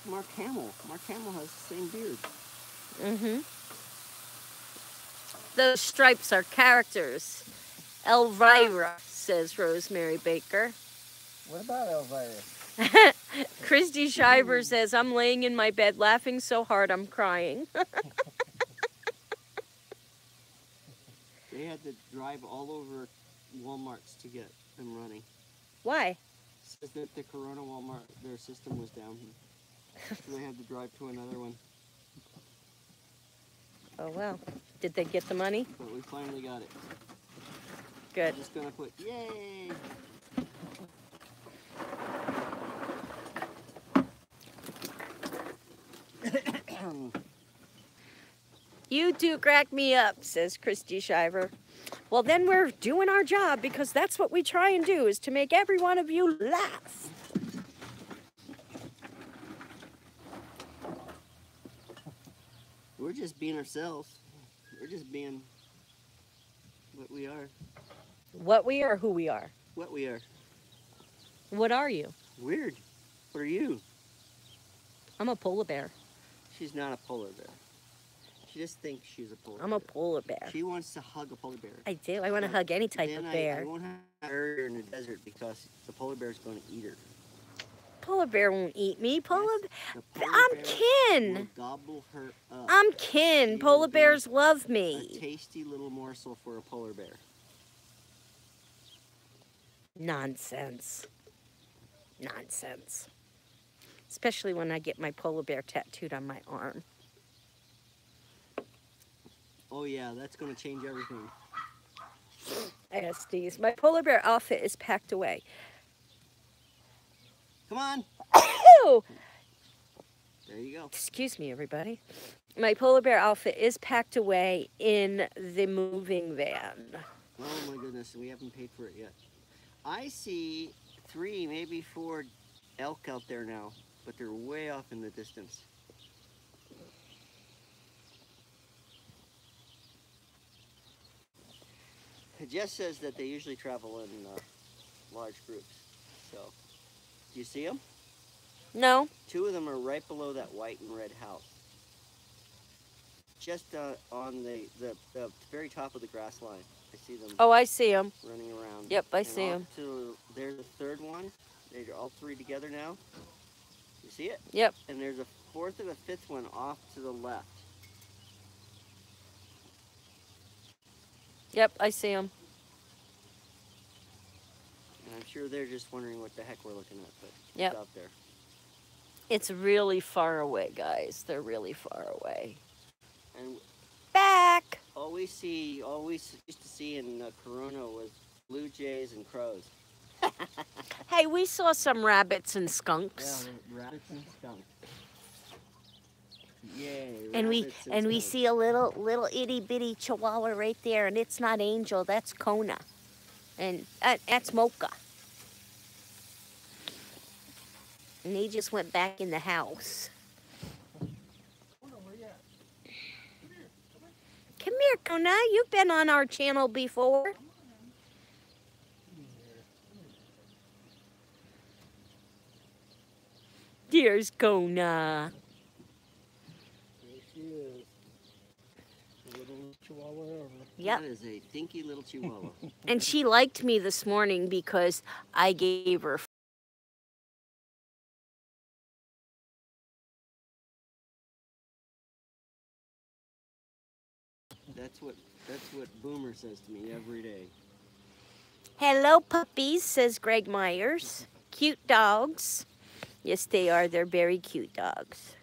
Mark Hamill. Mark Hamill has the same beard. Mm-hmm. Those stripes are characters. Elvira, says Rosemary Baker. What about Elvira? Christy Shiver says, I'm laying in my bed laughing so hard I'm crying. They had to drive all over Walmarts to get them running. Why? Says that the Corona Walmart, their system was down. So they had to drive to another one. Oh, well. Did they get the money? But we finally got it. Good. I'm just gonna put, yay! You do crack me up, says Christy Shiver. Well, then we're doing our job, because that's what we try and do, is to make every one of you laugh. We're just being ourselves. We're just being what we are. What we are, who we are. What we are. What are you? Weird. What are you? I'm a polar bear. She's not a polar bear. She just thinks she's a polar bear. I'm a polar bear. She wants to hug a polar bear. I do. I want to hug any type of bear. I won't have her in the desert because the polar bear is going to eat her. Polar bear won't eat me. The polar I'm bear kin. will gobble her up. I'm kin. She Polar will be bears love A me. tasty little morsel for a polar bear. Nonsense. Nonsense. Especially when I get my polar bear tattooed on my arm. Oh yeah, that's going to change everything. ASDs. My polar bear outfit is packed away. Come on. Ew! There you go. Excuse me, everybody. My polar bear outfit is packed away in the moving van. Oh my goodness, we haven't paid for it yet. I see 3, maybe 4 elk out there now, but they're way off in the distance. Jess says that they usually travel in large groups. So, do you see them? No? 2 of them are right below that white and red house. Just on the very top of the grass line. I see them Oh, I see them. running around. Yep, I And see off 'em. There's the 3rd one. They're all 3 together now. You see it? Yep. And there's a 4th and a 5th one off to the left. Yep, I see them. And I'm sure they're just wondering what the heck we're looking at, but Yep. it's out there. It's really far away, guys. They're really far away. And Back! all we used to see in Corona was blue jays and crows. Hey, we saw some rabbits and skunks. Yeah, rabbits and skunks. Yay! And we skunks. see a little itty bitty chihuahua right there, and it's not Angel, that's Kona, and that's Mocha. And he just went back in the house. Come here, Kona. You've been on our channel before. Here's Kona. There she is. The little chihuahua ever. Yep. That is a dinky little chihuahua. And she liked me this morning because I gave her That's what Boomer says to me every day. hello puppies, says Greg Myers. Cute dogs. Yes, they are. They're very cute dogs.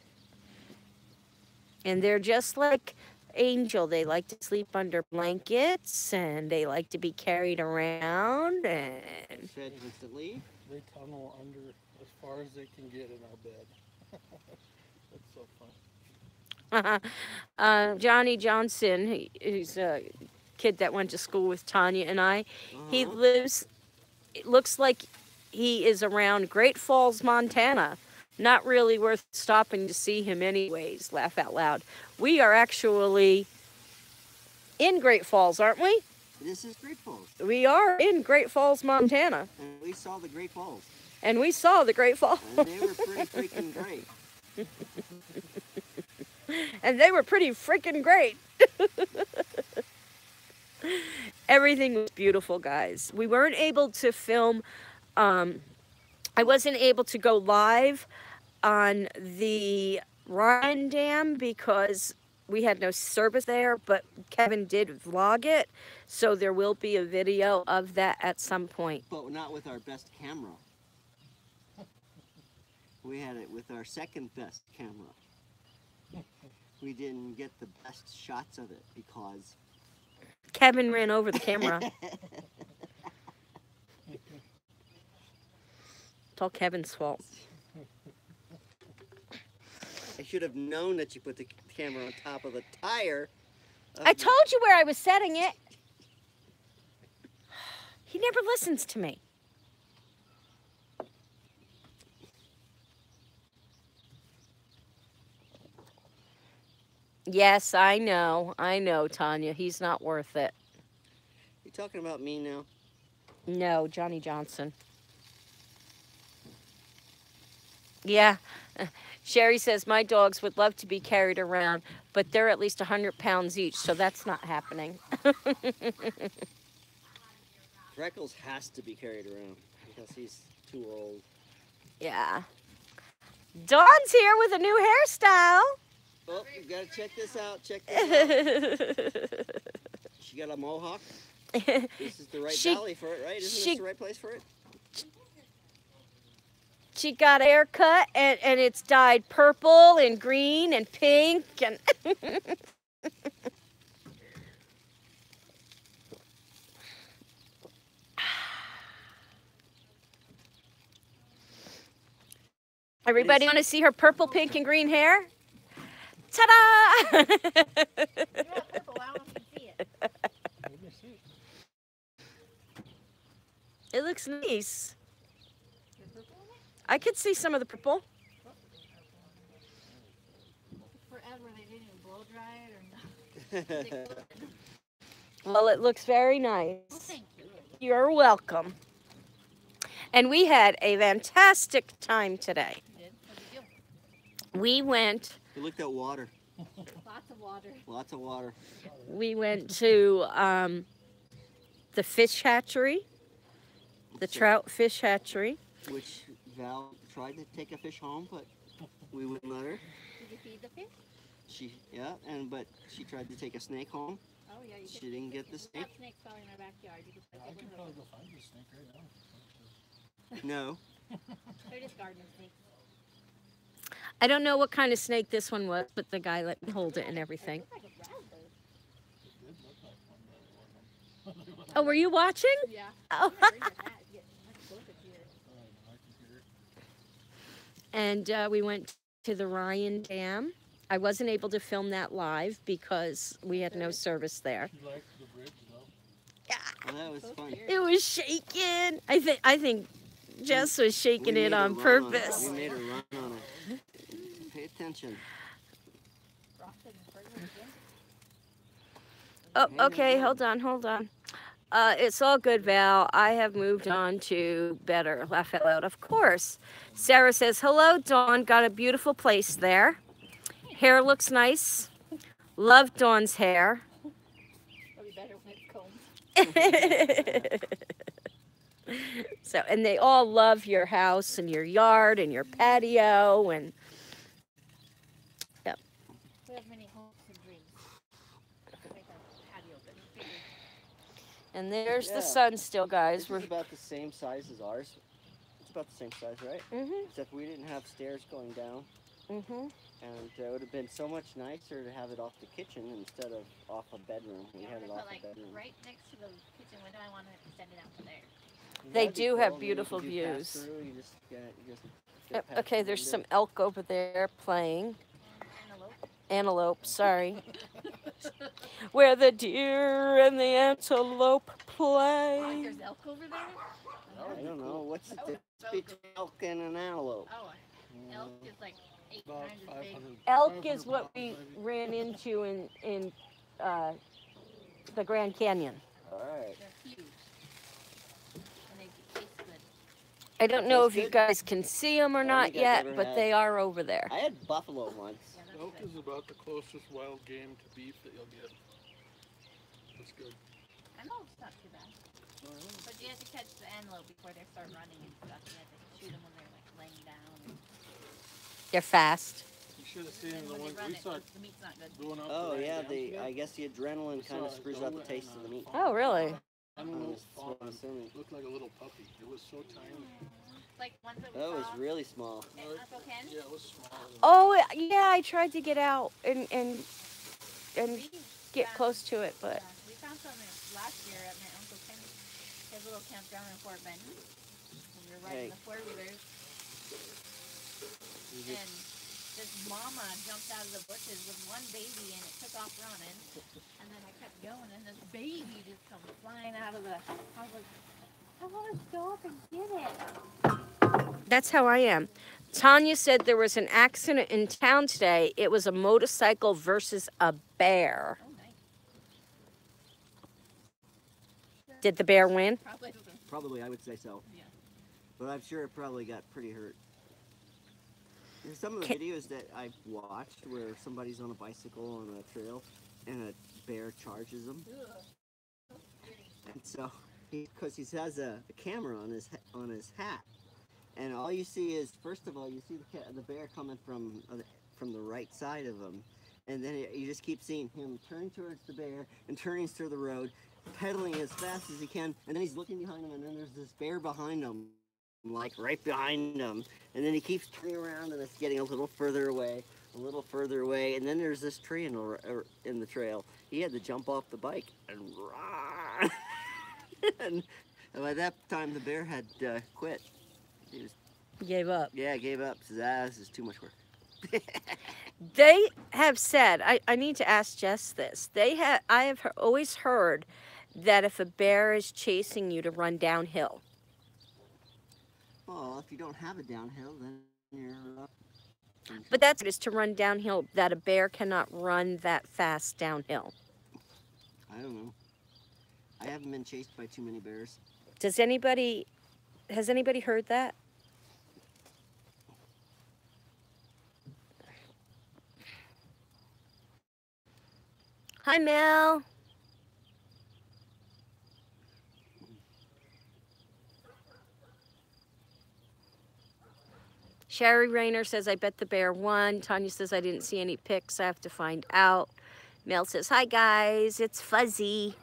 And they're just like angel. They like to sleep under blankets, and they like to be carried around, and Fed instantly. They tunnel under as far as they can get in our bed. That's so fun. Johnny Johnson, who's a kid that went to school with Tanya and I, he Uh-huh. lives, it looks like he is around Great Falls, Montana. Not really worth stopping to see him anyways, laugh out loud. We are actually in Great Falls, aren't we? This is Great Falls. We are in Great Falls, Montana. And we saw the Great Falls. And we saw the Great Falls. And they were pretty freaking great. And they were pretty freaking great. Everything was beautiful, guys. We weren't able to film. I wasn't able to go live on the Ryan Dam because we had no service there, but Kevin did vlog it, so there will be a video of that at some point. But not with our best camera. We had it with our second best camera. We didn't get the best shots of it because Kevin ran over the camera. It's all Kevin's fault. I should have known that you put the camera on top of the tire. I told you where I was setting it. He never listens to me. Yes, I know, Tanya. He's not worth it. You talking about me now? No, Johnny Johnson. Yeah. Sherry says, my dogs would love to be carried around, but they're at least 100 pounds each, so that's not happening. Freckles has to be carried around because he's too old. Yeah. Dawn's here with a new hairstyle. Oh, you gotta check this out. Check this out. She got a mohawk. This is the right valley for it, right? Isn't this the right place for it? She got a haircut, and it's dyed purple and green and pink. And everybody want to see her purple, pink, and green hair? Ta-da! You have purple, I want to see it. Let me see. It looks nice. There's purple in it? I could see some of the purple. Forever, they didn't even blow dry it or nothing. Well, it looks very nice. Well, thank you. You're welcome. And we had a fantastic time today. You did? What did you do? We went We looked at water. Lots of water. Lots of water. We went to the fish hatchery, the trout fish hatchery. Which Val tried to take a fish home, but we wouldn't let her. Did you feed the fish? But she tried to take a snake home. Oh, yeah. You She didn't get the We snake. have snakes probably in our backyard. You I can could probably go find you a snake right now. No. They're just garden snakes. I don't know what kind of snake this one was, but the guy let me hold it and everything. Looks like a raspberry. It did look like one, but it wasn't. Oh, were you watching? Yeah. Oh. Bring your hat. Get much closer to it. Oh, I can hear it. And we went to the Ryan Dam. I wasn't able to film that live because we had no service there. She liked the bridge, though. Well, that was fun. It was shaking. I think Jess was shaking We it made her on run purpose. We made her run on it. Pay attention. Frosted and fragrant again. Oh, okay, hold on. It's all good, Val. I have moved on to better. Laugh out loud, of course. Sarah says, hello, Dawn. Got a beautiful place there. Hair looks nice. Love Dawn's hair. Probably better when it's combed. So, and they all love your house and your yard and your patio and We have many hopes and dreams. To make our patio bigger. and there's Yeah. the sun still, guys. This We're is about the same size as ours. It's about the same size, right? mhm. Except we didn't have stairs going down. Mhm. And it would have been so much nicer to have it off the kitchen instead of off a bedroom. We had it But off like a bedroom. right next to the kitchen window, I want to extend it out to there. They That'd be do cool. have And then you beautiful can do views. pass-through. You just Yep, go past okay, the there's some window. elk over there playing. Antelope. Antelope, sorry. Where the deer and the antelope play. There's elk over there? I don't know. What's the That difference was so between elk and an antelope? Oh, elk is like 8 About times as big. 500. Elk is 500 what we pounds, maybe. ran into in the Grand Canyon. All right. They're huge. And they taste good. I don't know if Tastes you good? guys can see them or I don't not think I've yet, ever but had- they are over there. I had buffalo once. Yeah, that's Elk good. is about the closest wild game to beef that you'll get. That's good. Antelope's not too bad. But you have to catch the antelope before they start running and stuff. You have to shoot them when they're like laying down. They're fast. You should have seen And the when ones they run we it, saw the meat's not good. going up. Oh the yeah, ramp the today. I guess the adrenaline kind of saw screws doe up the taste and, of the meat. Oh, really? Antelope That's what I'm fawn. assuming. Looked like a little puppy. It was so tiny. Like ones that we That was saw really small. at Uncle Ken. Yeah, it was small. Oh, yeah, I tried to get out and We get found- close to it, but we found something last year at my Uncle Ken's, his little campground in Fort Benton. When we were riding Hey. the four-wheelers. And this mama jumped out of the bushes with one baby and it took off running. And then I kept going and this baby just comes flying out of the, I was like, I want to go up and get it. that's how I am. Tanya said there was an accident in town today. It was a motorcycle versus a bear. Oh, nice. Did the bear win? Probably. Probably, I would say so. Yeah. But I'm sure it probably got pretty hurt. There's some of the Can- videos that I've watched where somebody's on a bicycle on a trail and a bear charges them. And so, because he has a camera on his hat, and all you see is, first of all, you see the bear coming from the right side of him, and then you just keep seeing him turn towards the bear and turning through the road, pedaling as fast as he can, and then he's looking behind him, and then there's this bear behind him, like right behind him, and then he keeps turning around, and it's getting a little further away, and then there's this tree in the trail. He had to jump off the bike and run. And by that time, the bear had quit. He was, Gave up. gave up. Says, this is too much work. They have said, I need to ask Jess this. I have always heard that if a bear is chasing you to run downhill. Well, if you don't have a downhill, then you're But that's it, is to run downhill, that a bear cannot run that fast downhill. I don't know. I haven't been chased by too many bears. Has anybody heard that? Hi, Mel. Sherry Rayner says, I bet the bear won. Tanya says, I didn't see any pics. I have to find out. Mel says, hi, guys. It's Fuzzy.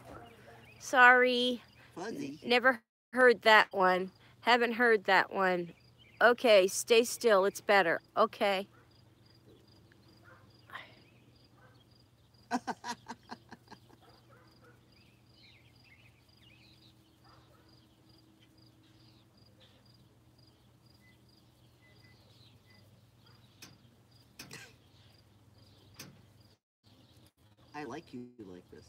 Sorry. Fuzzy. Never heard that one. Haven't heard that one. Okay, stay still. It's better. Okay. I like you like this.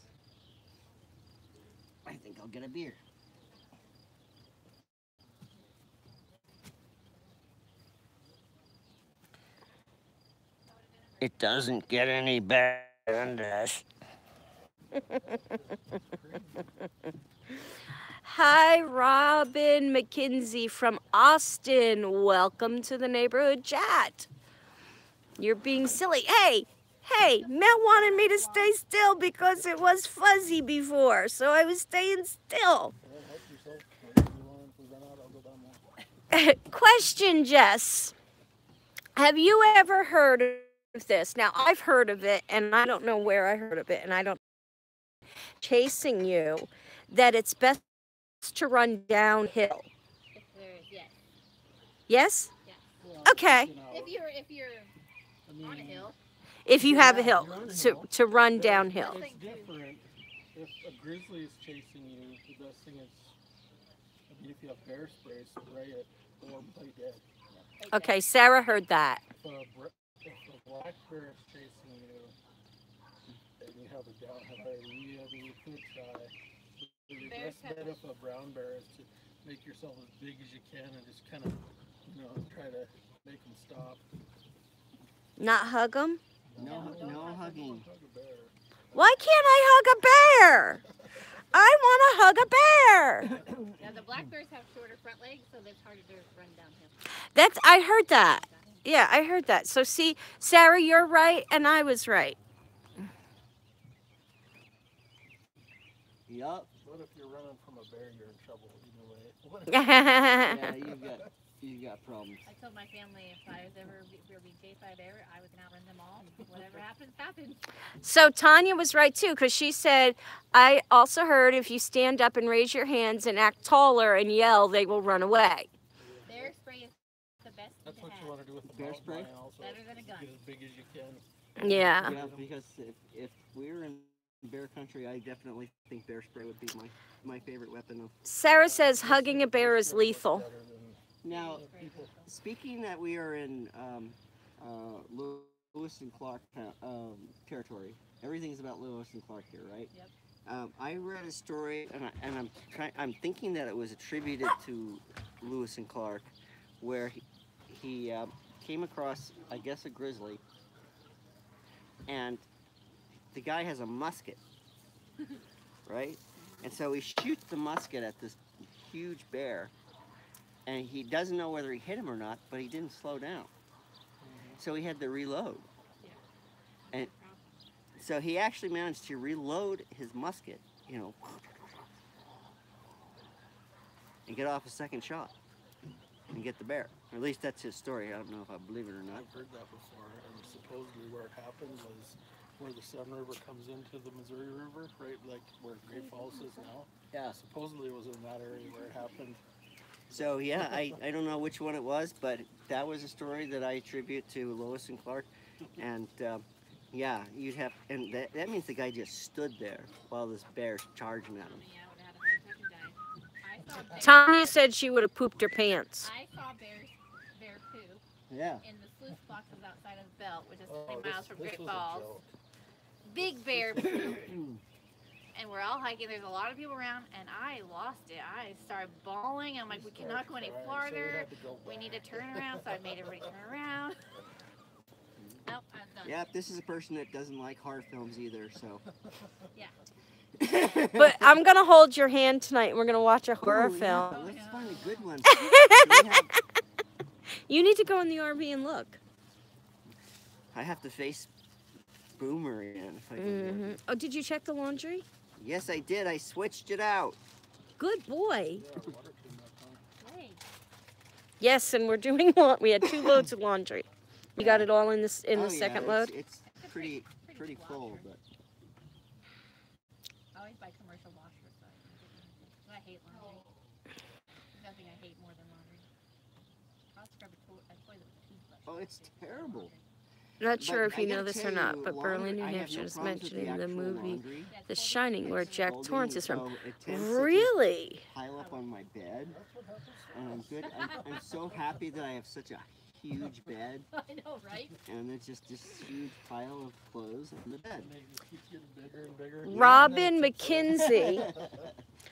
I think I'll get a beer. It doesn't get any better than this. Hi, Robin McKinsey from Austin. Welcome to the neighborhood chat. You're being silly. Hey, Mel wanted me to stay still because it was fuzzy before, so I was staying still. Question, Jess. Have you ever heard of this? Now, I've heard of it, and I don't know where I heard of it, and I don't chasing you, that it's best to run downhill. If there is, yes. Yes? Yes. Okay. If you're I mean, On a hill. If you have a hill you're on a to, hill. to run But downhill. It's different if a grizzly is chasing you. The best thing is, I mean, if you have bear spray, spray it or play dead. Okay, Sarah heard that. If a black bear is chasing you and you have a downhill area, you could try. But your best bet if a brown bear is to make yourself as big as you can and just kind of, try to make them stop. Not hug them? No hugging. Hug a bear. Why can't I hug a bear? I want to hug a bear. Yeah, the black bears have shorter front legs, so it's harder to run downhill. I heard that. Yeah, I heard that. So see, Sarah, you're right, and I was right. Yup. What if you're running from a bear? You're in trouble either way. Yeah, you've got problems. I told my family if I was ever being chased by a bear, I was gonna outrun them all. Whatever happens, happens. So Tanya was right too, because she said, I also heard if you stand up and raise your hands and act taller and yell, they will run away. Bear spray is the best thing That's to what have. you want to do with the Bear mountain spray? lion also. Better than a gun. Get as big as you can. Yeah. Yeah, because if we were in bear country, I definitely think bear spray would be my favorite weapon. Sarah says hugging a bear is lethal. Better than Now, people. speaking that we are in Lewis and Clark territory, everything's about Lewis and Clark here, right? Yep. I read a story, and I'm thinking that it was attributed to Lewis and Clark, where he came across, I guess, a grizzly, and the guy has a musket, right? And so he shoots the musket at this huge bear, and he doesn't know whether he hit him or not, but he didn't slow down. So he had to reload. And so he actually managed to reload his musket, and get off a second shot and get the bear. Or at least that's his story. I don't know if I believe it or not. I've heard that before, and supposedly where it happened was where the Sun River comes into the Missouri River, right, like where Great Falls is now. Yeah. Supposedly it was in that area where it happened. So yeah, I don't know which one it was, but that was a story that I attribute to Lewis and Clark. And yeah, and that means the guy just stood there while this bear's charging at him. Yeah, I would have had a heart attack and died. I saw bears. Tanya said she would have pooped her pants. I saw bear poo Yeah. in the sluice boxes outside of the Belt, which is Oh, 20 miles from Great was a Falls. joke. Big bear poo. And we're all hiking. There's a lot of people around, and I lost it. I started bawling. I'm like, we cannot go any Right, so we farther. had to go We need to back. turn around. So I made everybody turn around. Nope, I'm done. Yeah, this is a person that doesn't like horror films either, so. Yeah. But I'm going to hold your hand tonight and we're going to watch a horror Ooh, film. Yeah, let's find a good one. You need to go in the RV and look. I have to face Boomer again if I can. Oh, did you check the laundry? Yes, I did. I switched it out. Good boy. Yeah, water came back on. Hey. Yes, and we're doing we had 2 loads of laundry. You got it all in the Oh, yeah, second load? It's pretty full, but. I always buy commercial washers. So I hate laundry. Nothing I hate more than laundry. I'll scrub a toilet with a toothbrush. Oh, it's terrible. Not sure But if I you know gotta this or tell not, you, but laundry- Berlin, New I have no Hampshire is problems with mentioned in the actual movie laundry. The Shining, where Jack Folding, Torrance is from. so it tends to just Really? pile up on my bed, That's what happens. and I'm good. I'm so happy that I have such a huge bed, I know, right? and it's just this huge pile of clothes on the bed. And they just keep getting bigger and bigger. Robin McKinsey.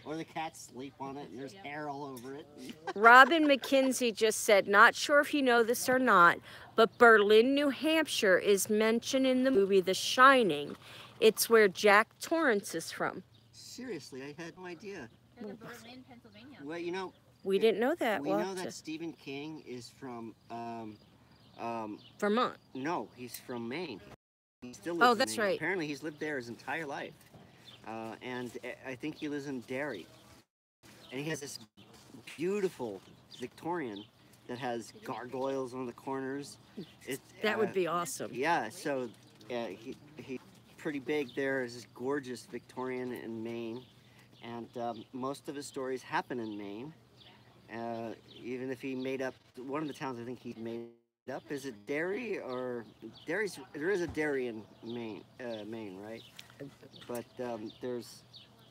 Or the cats sleep on it, and there's Yep. hair all over it. Robin McKinsey just said, not sure if you know this or not, but Berlin, New Hampshire is mentioned in the movie The Shining. It's where Jack Torrance is from. Seriously, I had no idea. There's a Berlin, Pennsylvania. Well, you know, We didn't know that. we We'll know have that to- Stephen King is from, Vermont. no, he's from Maine. He still lives Oh, in that's Maine. right. Apparently, he's lived there his entire life. And I think he lives in Derry. And he has this beautiful Victorian that has gargoyles on the corners. That would be awesome. Yeah, so he's pretty big there. Is this gorgeous Victorian in Maine. And most of his stories happen in Maine. Even if he made up, one of the towns I think he made up. Is it dairy or dairy's? There is a dairy in Maine, right? But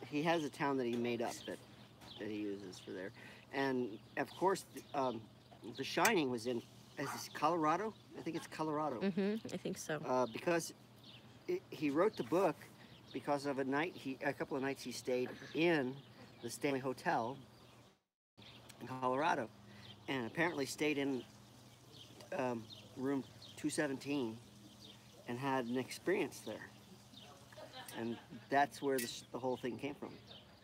he has a town that he made up that he uses for there, and of course, The Shining was in. Is this Colorado? I think it's Colorado. I think so. Because he wrote the book because of a couple of nights he stayed in the Stanley Hotel in Colorado, and apparently stayed in room 217 and had an experience there, and that's where the whole thing came from.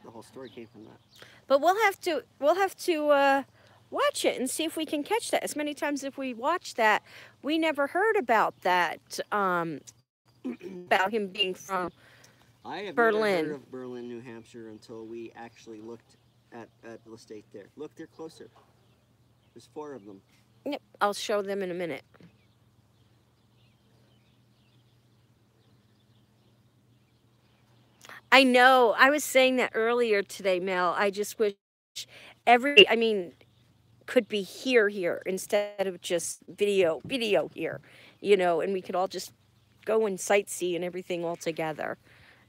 The whole story came from that. But we'll have to watch it and see if we can catch that. As many times as we watch that, we never heard about that, about him being from I have Berlin. never heard of Berlin, New Hampshire until we actually looked at the estate there. Look, they're closer. There's 4 of them. Yep, I'll show them in a minute. I know. I was saying that earlier today, Mel. I just wish could be here instead of just video here, and we could all just go and sightsee and everything all together.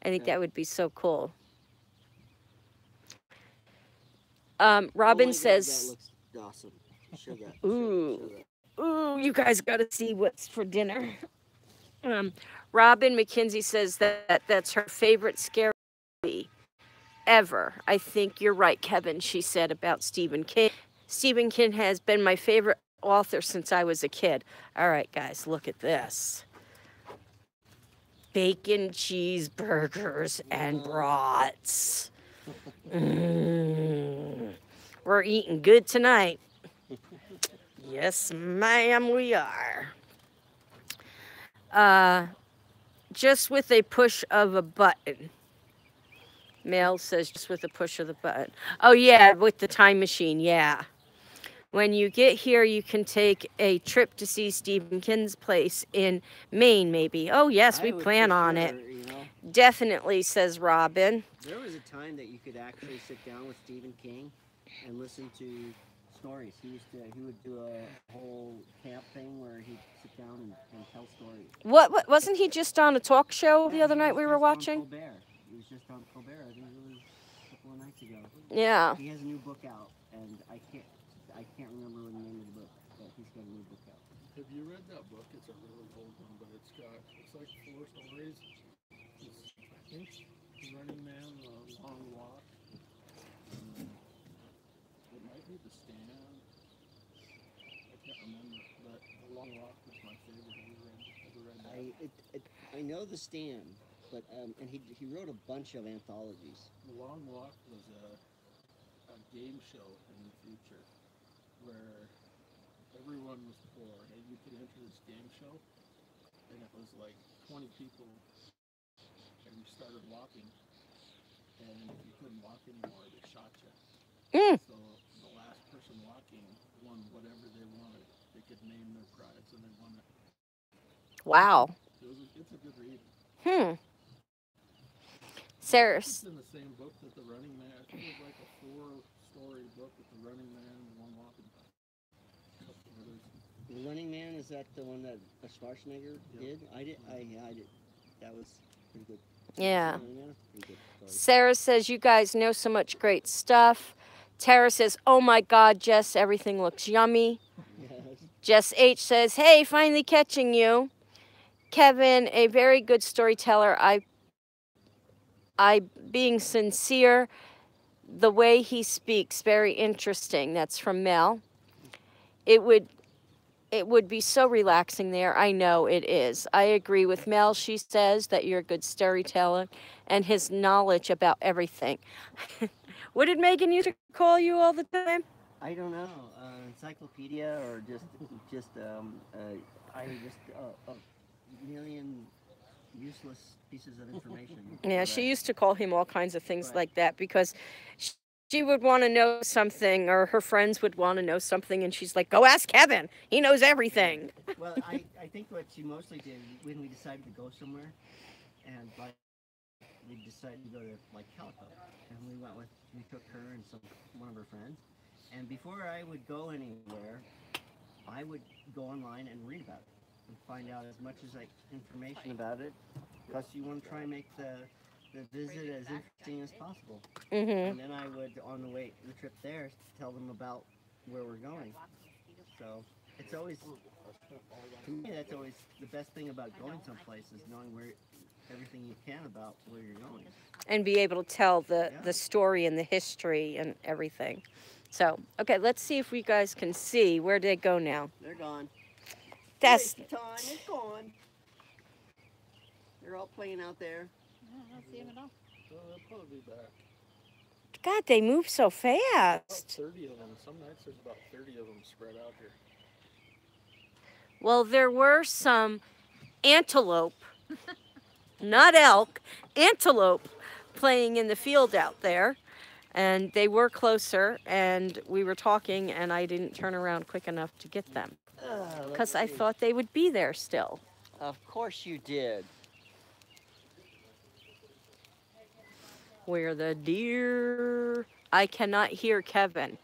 I think that would be so cool. Robin says, that looks awesome. Show that. ooh, Show that. ooh, you guys got to see what's for dinner. Robin McKenzie says that's her favorite scary movie ever. I think you're right, Kevin, she said about Stephen King. Stephen King has been my favorite author since I was a kid. All right, guys, look at this. Bacon cheeseburgers and brats. We're eating good tonight. Yes, ma'am, we are. Just with a push of a button. Mel says just with a push of the button. Oh, yeah, with the time machine, yeah. When you get here, you can take a trip to see Stephen King's place in Maine, maybe. Oh, yes, we plan on it. Definitely, says Robin. There was a time that you could actually sit down with Stephen King and listen to stories. He would do a whole camp thing where he'd sit down and tell stories. What wasn't he just on a talk show the other night we were watching? Colbert. He was just on Colbert. I think it was a couple of nights ago. Yeah. He has a new book out, and I can't remember the name of the book, but he's got a new book out. Have you read that book? It's a really old one, but it's like 4 stories. I think The Running Man, The Long Walk. It might be The Stand. I can't remember, but The Long Walk was my favorite. Have you read that? I know The Stand, but and he wrote a bunch of anthologies. The Long Walk was a game show in the future where everyone was poor, and you could enter this game show, and it was like 20 people, and you started walking, and if you couldn't walk anymore, they shot you. So the last person walking won whatever they wanted. They could name their prize, and they won it. Wow. It's a good read. Sarah. It's in the same book that The Running Man. I think it was like a 4-story book with The Running Man and Long Walk and a couple others. The Running Man, is that the one that Schwarzenegger did? I did. That was pretty good. Yeah. Pretty good story. Sarah says, you guys know so much great stuff. Tara says, oh my God, Jess, everything looks yummy. Yes. Jess H says, hey, finally catching you. Kevin, a very good storyteller. I being sincere, the way he speaks, very interesting. That's from Mel. It would be so relaxing there. I know it is. I agree with Mel. She says that you're a good storyteller and his knowledge about everything. What did Megan used to call you all the time? I don't know. Encyclopedia or just a million useless pieces of information. Yeah, she used to call him all kinds of things like that because she would want to know something, or her friends would want to know something, and she's like, go ask Kevin. He knows everything. Well, I think what she mostly did when we decided to go somewhere, and we decided to go to Calico, and we took her and one of her friends, and before I would go anywhere, I would go online and read about it and find out as much as information about it, because you want to try and make the visit as interesting as possible. And then I would, on the trip there, tell them about where we're going. So it's always, to me, that's always the best thing about going someplace, is knowing everything you can about where you're going. And be able to tell the story and the history and everything. So, okay, let's see if we guys can see. Where'd they go now? They're gone. That's Waste of time, it's gone. They're all playing out there. I don't see him at all. Well, they'll probably be back. God, they move so About fast. 30 of them. Some nights there's about 30 of them spread out here. Well, there were some antelope, not elk, antelope playing in the field out there. And they were closer, and we were talking, and I didn't turn around quick enough to get them. Because I thought they would be there still. Of course you did. Where the deer... I cannot hear Kevin.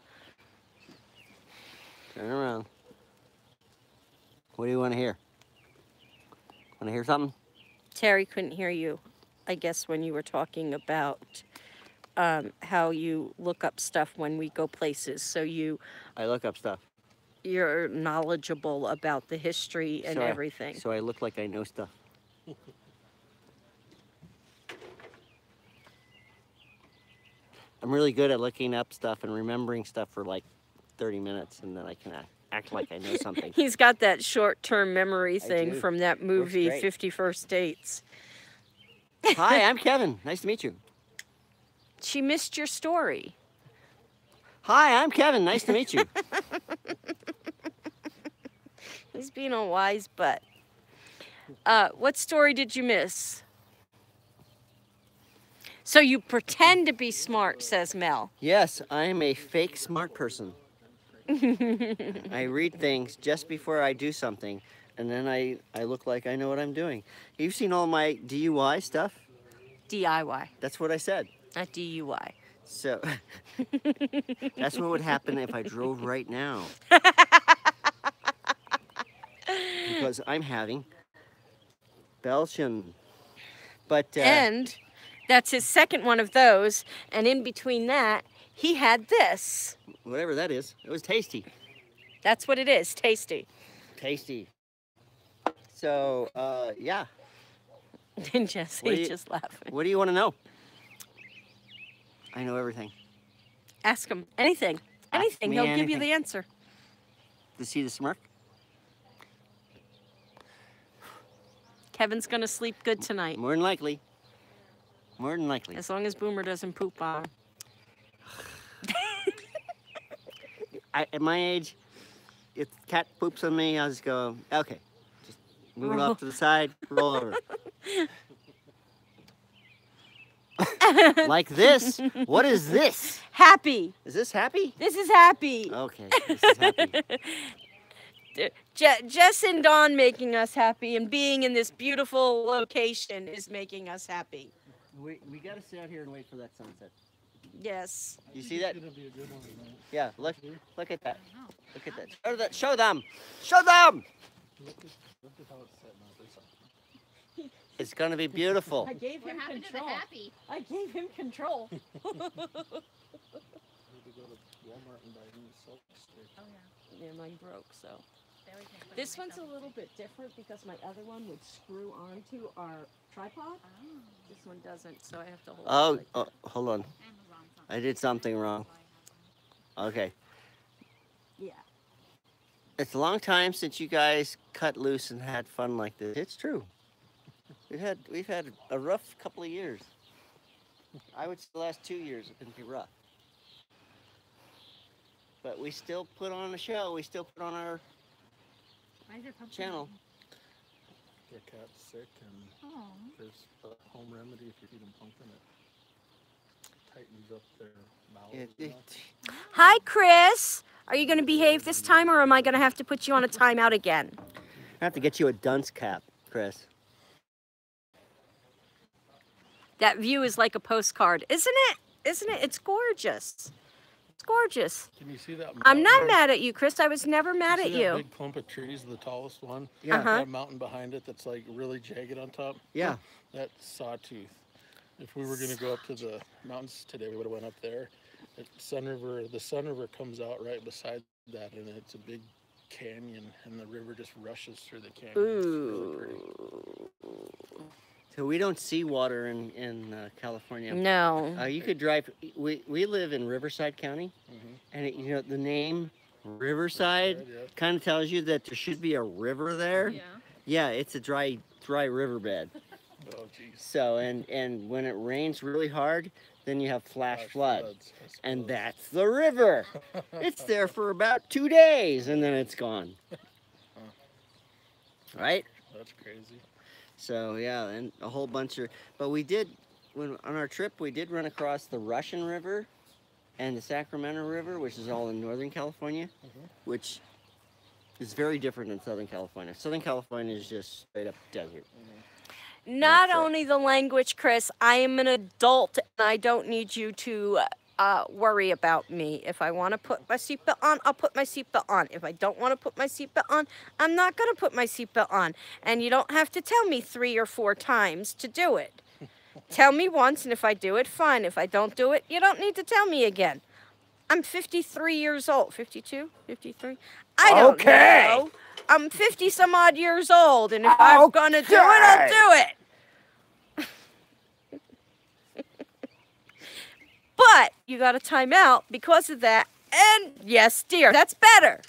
Turn around. What do you want to hear? Want to hear something? Terry couldn't hear you, I guess, when you were talking about how you look up stuff when we go places. So I look up stuff. you're knowledgeable about the history and everything. So I look like I know stuff. I'm really good at looking up stuff and remembering stuff for like 30 minutes, and then I can act like I know something. He's got that short-term memory thing do. from that movie, great. 51st Dates. Hi, I'm Kevin. Nice to meet you. She missed your story. Hi, I'm Kevin. Nice to meet you. He's being a wise butt. What story did you miss? So you pretend to be smart, says Mel. Yes, I'm a fake smart person. I read things just before I do something, and then I look like I know what I'm doing. You've seen all my DUI stuff? DIY, That's what I said. not DUI. So, that's what would happen if I drove right now. Because I'm having Belgian. But, And that's his second one of those, and in between that, he had this. whatever that is, it was tasty. That's what it is, tasty. Tasty. So, yeah. And Jesse just laughing. What do you want to know? I know everything. Ask him anything. Anything. me He'll give you anything. the answer. To see the smirk? Kevin's gonna sleep good tonight, More than likely. More than likely. as long as Boomer doesn't poop on him. At my age, if the cat poops on me, I'll just go, okay. Just move it off to the side, roll over. Like this? What is this? Happy. Is this happy? This is happy. Okay, this is happy. Jess and Dawn making us happy, and being in this beautiful location is making us happy. We gotta sit out here and wait for that sunset. Yes. You see that? It's gonna be a good one tonight. Yeah, look at that. Look at that. Show them! Show them! Look at how it's setting up. It's gonna be beautiful. I gave We're him happy to control. be happy. I gave him control. I need to go to Walmart and buy a new soap stick. Oh yeah. Yeah, mine broke, so. They always make fun This of my one's a self. little bit different because my other one would screw onto our tripod. Oh. This one doesn't, so I have to hold Oh, it like that. hold on. Amazon something. I did something wrong. Okay. Yeah. It's a long time since you guys cut loose and had fun like this. It's true. We've had a rough couple of years. I would say the last 2 years have been pretty rough. But we still put on a show. We still put on our Why is your pumpkin channel. Their cat's sick, and Oh. there's a home remedy if you feed them pumpkin. It tightens up their bowels. you know? Hi, Chris. Are you going to behave this time, or am I going to have to put you on a timeout again? I have to get you a dunce cap, Chris. That view is like a postcard, isn't it? Isn't it? It's gorgeous. gorgeous. Can you see that? I'm not mountain? mad at you, Chris. I was never mad See at that you. big clump of trees, the tallest one. Yeah. Uh-huh. That mountain behind it that's like really jagged on top. Yeah. That's Sawtooth. If we were going to go up to the mountains today, we would have went up there. The Sun River comes out right beside that, and it's a big canyon, and the river just rushes through the canyon. It's really pretty. Ooh. So we don't see water in California. No. You could drive. We live in Riverside County, and you know the name Riverside Yeah. kind of tells you that there should be a river there. Yeah. Yeah, it's a dry riverbed. Oh, geez. So and when it rains really hard, then you have flash floods, I and suppose. that's the river. It's there for about 2 days, and then it's gone. Right? That's crazy. So yeah, and a whole bunch of. But we did, on our trip, we did run across the Russian River and the Sacramento River, which is all in Northern California, which is very different than Southern California. Southern California is just straight up desert. Not That's it. only the language, Chris. I am an adult, and I don't need you to worry about me. If I want to put my seatbelt on, I'll put my seatbelt on. If I don't want to put my seatbelt on, I'm not going to put my seatbelt on. And you don't have to tell me 3 or 4 times to do it. Tell me once, and if I do it, fine. If I don't do it, you don't need to tell me again. I'm 53 years old. 52? 53? I don't know. I'm 50 some odd years old, and if I'm going to do it, I'll do it. But you got a timeout because of that. And yes, dear, that's better.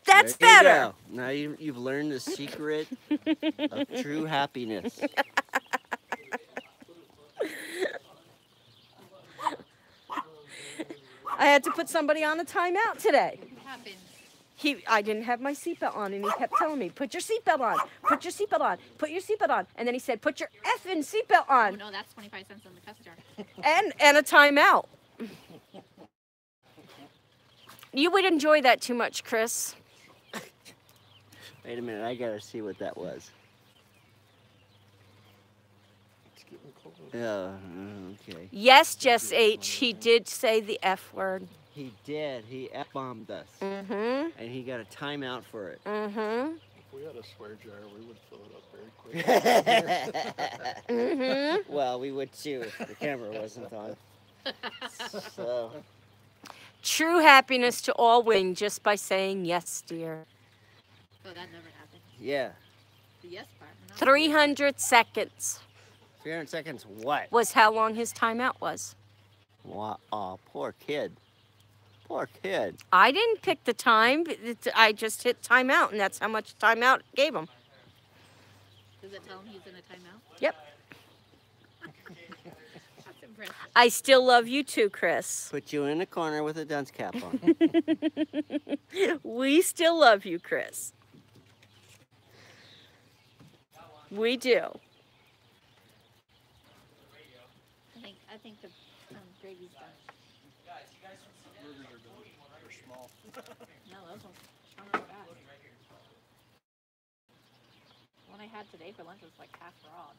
That's There you better. go. Now you've learned the secret of true happiness. I had to put somebody on a timeout today. What happened? I didn't have my seatbelt on, and he kept telling me, put your seatbelt on, put your seatbelt on, put your seatbelt on. And then he said, put your effing seatbelt Oh on, no, that's 25 cents on the cuss jar. and a timeout. You would enjoy that too much, Chris. Wait a minute, I gotta see what that was. It's getting cold. Okay. Yes, Jess H, he did say the F word. He did. He F-bombed us. Mm-hmm, And he got a timeout for it. mm-hmm, If we had a swear jar, we would fill it up very quick. mm-hmm. Well, we would too if the camera wasn't on. So, True happiness to all wing just by saying yes, dear. Oh, that never happened. yeah. The yes part. No. 300 seconds 300 seconds, what? was how long his timeout was. Wow, oh, poor kid. Poor kid. I didn't pick the time. I just hit timeout, and that's how much timeout gave him. Does it tell him he's in a timeout? Yep. That's impressive. I still love you too, Chris. Put you in a corner with a dunce cap on. We still love you, Chris. We do. I think the gravy's done. They're small. No, those ones aren't that bad. One I had today for lunch was like half raw.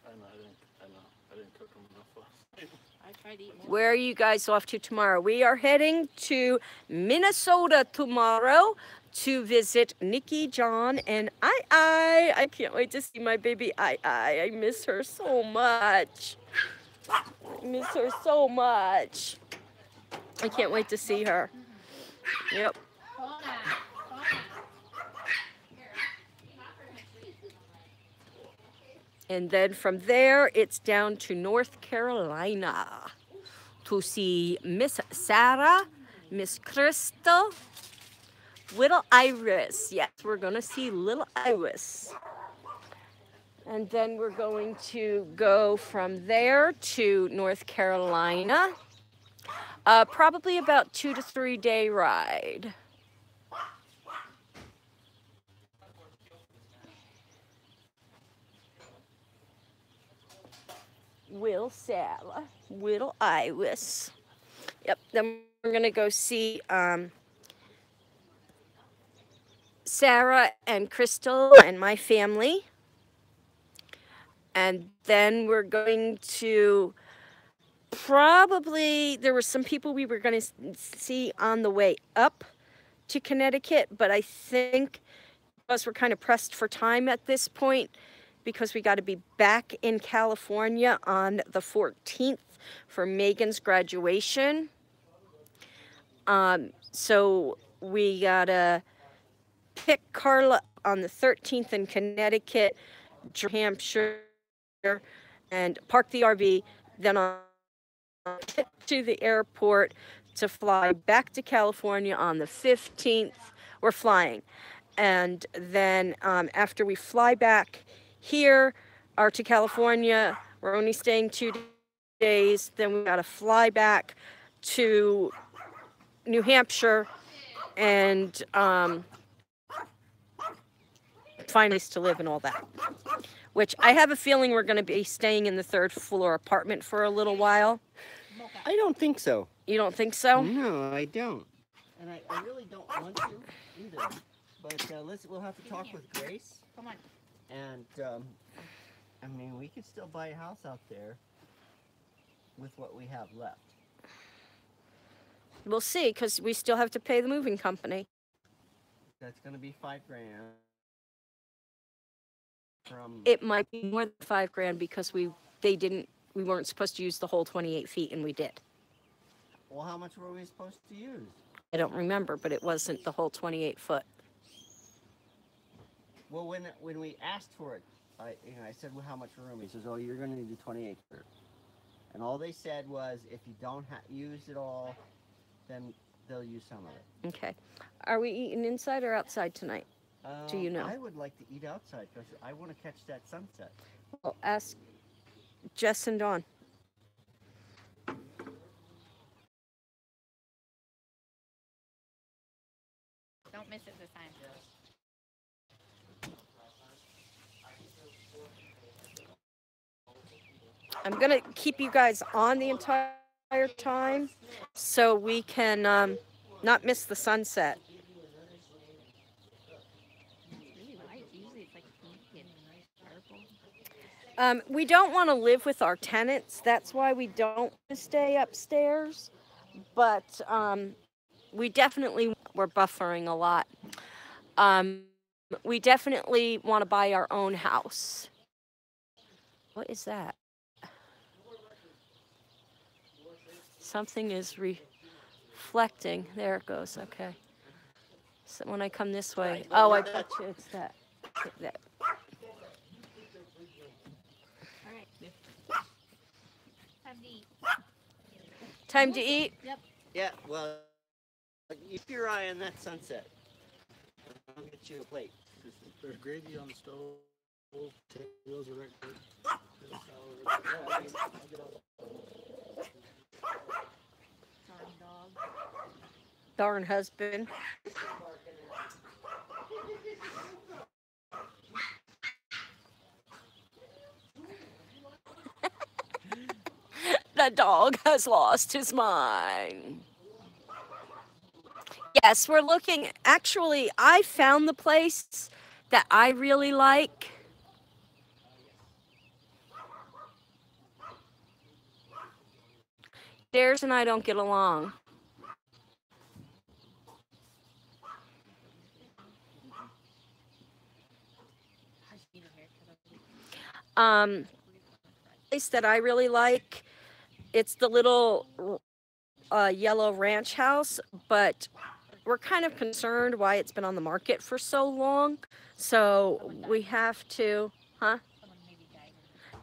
I didn't cook them enough last night. I tried to eat more. Where are you guys off to tomorrow? We are heading to Minnesota tomorrow to visit Nikki, John, and I can't wait to see my baby I miss her so much. I miss her so much. I can't wait to see her. Yep. And then from there, it's down to North Carolina to see Miss Sarah, Miss Crystal, Little Iris. Yes, we're going to see Little Iris. And then we're going to go from there to North Carolina. Probably about 2 to 3 day ride. Will Sarah, Little Iris. Yep, then we're gonna go see Sarah and Crystal and my family. And then we're going to Probably there were some people we were going to see on the way up to Connecticut, but I think because we're kind of pressed for time at this point, because we got to be back in California on the 14th for Megan's graduation. So we got to pick Carla on the 13th in Connecticut, New Hampshire, and park the RV, then on to the airport to fly back to California on the 15th. We're flying. And then after we fly back here or to California, we're only staying 2 days. Then we got to fly back to New Hampshire and find a place to live and all that. Which I have a feeling we're going to be staying in the 3rd floor apartment for a little while. I don't think so. You don't think so? No, I don't. And I really don't want to either. But we'll have to talk with Grace. Come on. And, I mean, we could still buy a house out there with what we have left. We'll see, because we still have to pay the moving company. That's going to be $5,000. It might be more than $5,000 because we weren't supposed to use the whole 28 feet, and we did. Well, how much were we supposed to use? I don't remember, but it wasn't the whole 28 foot. Well, when we asked for it, I said, well, how much room? He says, oh, you're going to need the 28 foot. And all they said was, if you don't use it all, then they'll use some of it. Okay. Are we eating inside or outside tonight? Do you know? I would like to eat outside because I want to catch that sunset. Well, ask Jess and Dawn. Don't miss it this time. I'm going to keep you guys on the entire time so we can not miss the sunset. We don't want to live with our tenants. That's why we don't stay upstairs. But we're buffering a lot. We definitely want to buy our own house. What is that? Something is reflecting. There it goes. Okay. So when I come this way, oh, I bet you it's that. That. All right. Time to eat. Time to eat? Yep. Yeah, well, keep your eye on that sunset. I'll get you a plate. There's gravy on the stove. Potatoes are right there. Darn dog. Darn husband. The dog has lost his mind. Yes, we're looking. Actually, I found the place that I really like. Theirs and I don't get along. Place that I really like. It's the little yellow ranch house, but we're kind of concerned why it's been on the market for so long. So we have to, huh?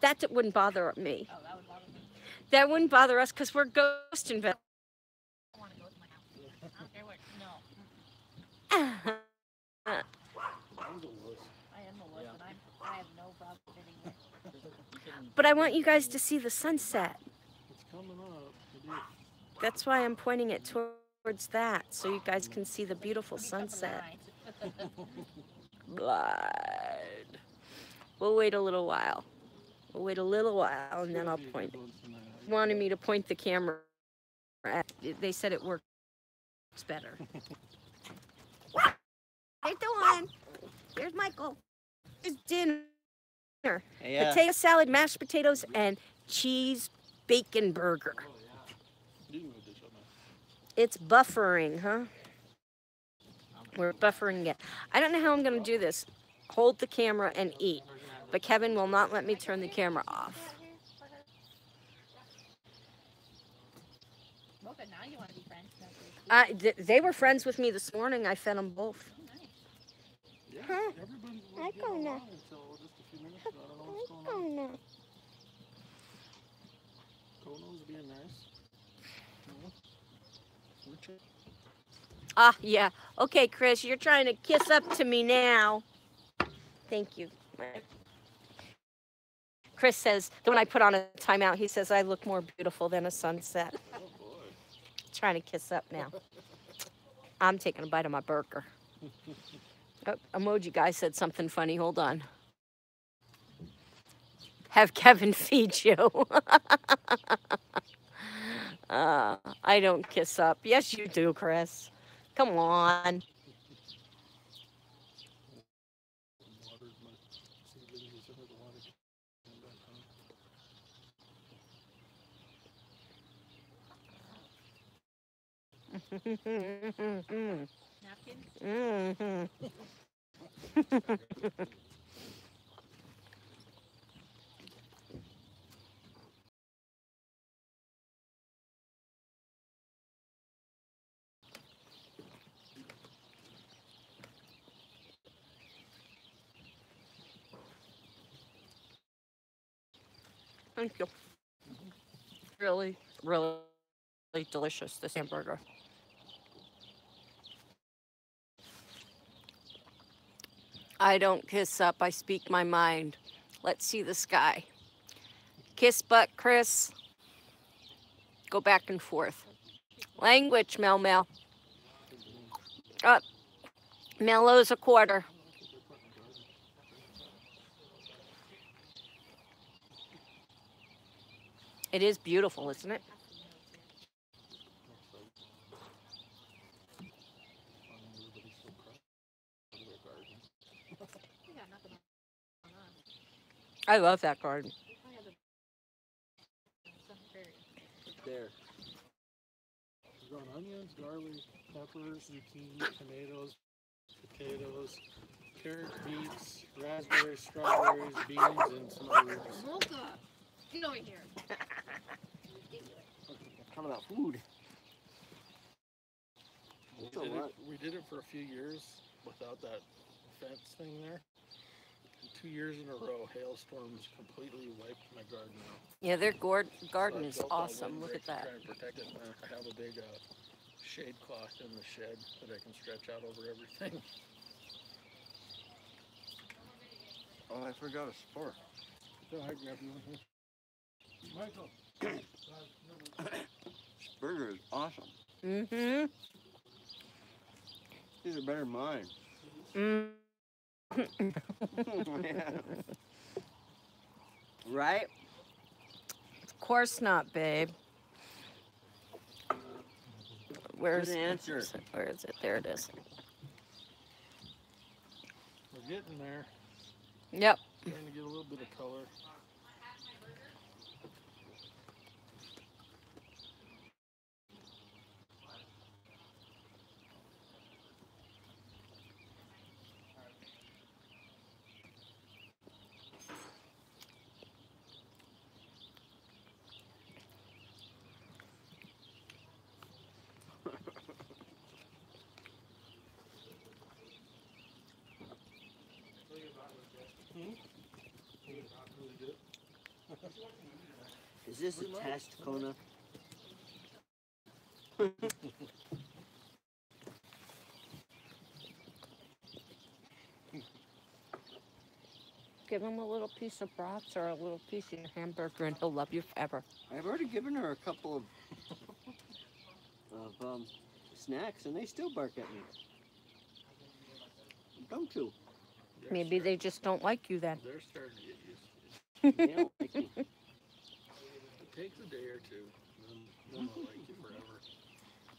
That wouldn't bother me. Oh, that would bother me. That wouldn't bother us because we're ghost investors. I want to go to my house. I don't care what. No. I am the wuss, and I have no problem sitting there. But I want you guys to see the sunset. It's coming up. That's why I'm pointing it towards that, so you guys can see the beautiful sunset. Blood. We'll wait a little while. We'll wait a little while, and then I'll point it. Wanted me to point the camera at. They said it works better. Hey, Dawn. Here's Michael. It's dinner. Yeah. Potato salad, mashed potatoes, and cheese bacon burger. You can go dish on that. It's buffering, huh? We're buffering it. I don't know how I'm going to do this. Hold the camera and eat. But Kevin will not let me turn the camera off. Well, but now you want to be friends. They were friends with me this morning. I fed them both. Oh, nice. Yeah, Huh? everybody I was getting gonna- along until just a few minutes ago. I don't know what's going on. Kono's being nice. No? Richard? Ah, yeah. Okay, Chris, you're trying to kiss up to me now. Thank you. Chris says, when I put on a timeout, he says, I look more beautiful than a sunset. Oh boy. Trying to kiss up now. I'm taking a bite of my burger. Oh, emoji guy said something funny. Hold on. Have Kevin feed you. I don't kiss up. Yes, you do, Chris. Come on. Watered my seedlings into the water. Came back on. Napkins? Thank you. Really, really delicious, this hamburger. I don't kiss up. I speak my mind. Let's see the sky. Kiss butt, Chris. Go back and forth. Language, Mel Mel. Mello's a quarter. It is beautiful, isn't it? Everybody's so proud of their gardens. We got nothing on us. I love that garden. I have some berry. There. We've grown onions, garlic, peppers, zucchini, tomatoes, potatoes, carrots, beets, raspberries, strawberries, beans, and some other herbs. Mocha! Get over here. Talking about food. That's a lot. We did it for a few years without that fence thing there. And 2 years in a row, hailstorms completely wiped my garden out. Yeah, their garden So I is built awesome. Look windbreak at that. to try and protect it. And I have a big shade cloth in the shed that I can stretch out over everything. Oh, I forgot a sport. So I grabbed you one here. Michael. This burger is awesome. Mm-hmm. These are better than mine. Yeah. Right? Of course not, babe. Where's Good answer. Where is it? There it is. We're getting there. Yep. Trying to get a little bit of color. Is this a test, Kona? Give him a little piece of brats or a little piece of your hamburger and he'll love you forever. I've already given her a couple of snacks and they still bark at me. Don't you? Maybe they just don't like you then. They're starting to get used to it. They don't like me. It takes a day or two, and then they'll like you forever.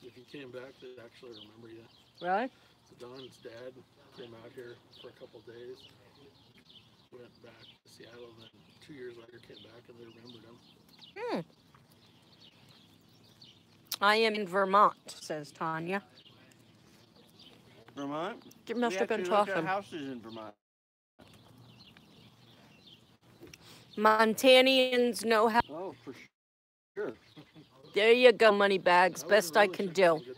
If you came back, they'd actually remember you. Really? So Don's dad came out here for a couple days, went back to Seattle, and then 2 years later came back and they remembered him. I am in Vermont, says Tanya. Vermont? You must We have been actually looked at talking. houses in Vermont. Montanians know how. Oh, for sure. There you go, money bags. That Best would I really can should do. be some good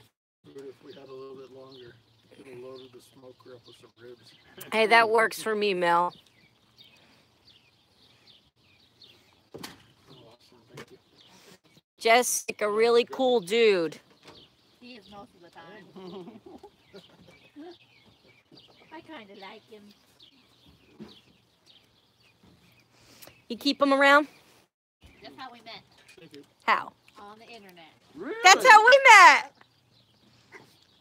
food if we had a little bit longer. Could have loaded the smoker up with some ribs. Hey, that works for me, Mel. Awesome, thank you. Jessica, really cool dude. He is most of the time. I kind of like him. You keep him around? That's how we met. Thank you. How? On the internet. Really? That's how we met.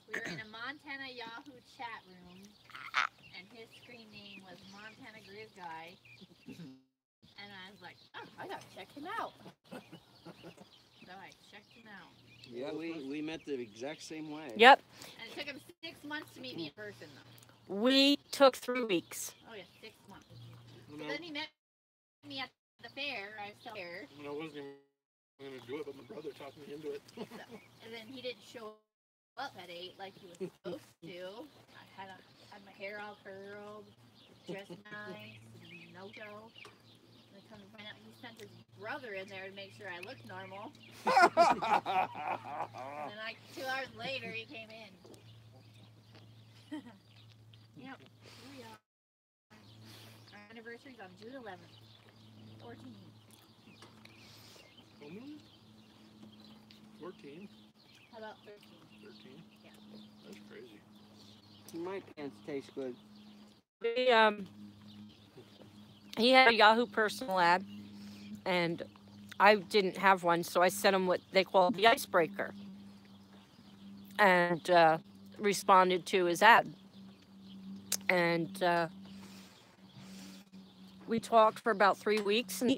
We were in a Montana Yahoo chat room, and his screen name was Montana Grizz Guy. And I was like, oh, I gotta check him out. So I checked him out. Yeah, we met the exact same way. Yep. And it took him 6 months to meet me in person, though. We took 3 weeks. Oh, yeah, 6 months. When But then he met me at the fair. I was still there. I wasn't even going to do it, but my brother talked me into it. And then he didn't show up at 8 like he was supposed to. I had my hair all curled, dressed nice, no show. And I come to find out he sent his brother in there to make sure I looked normal. And then 2 hours later he came in. Yep, here we are. Our anniversary's on June 11th. 14. 14? How about 13? 13? Yeah. That's crazy. My pants taste good. He had a Yahoo personal ad, and I didn't have one, so I sent him what they call the icebreaker, and responded to his ad. And we talked for about 3 weeks, and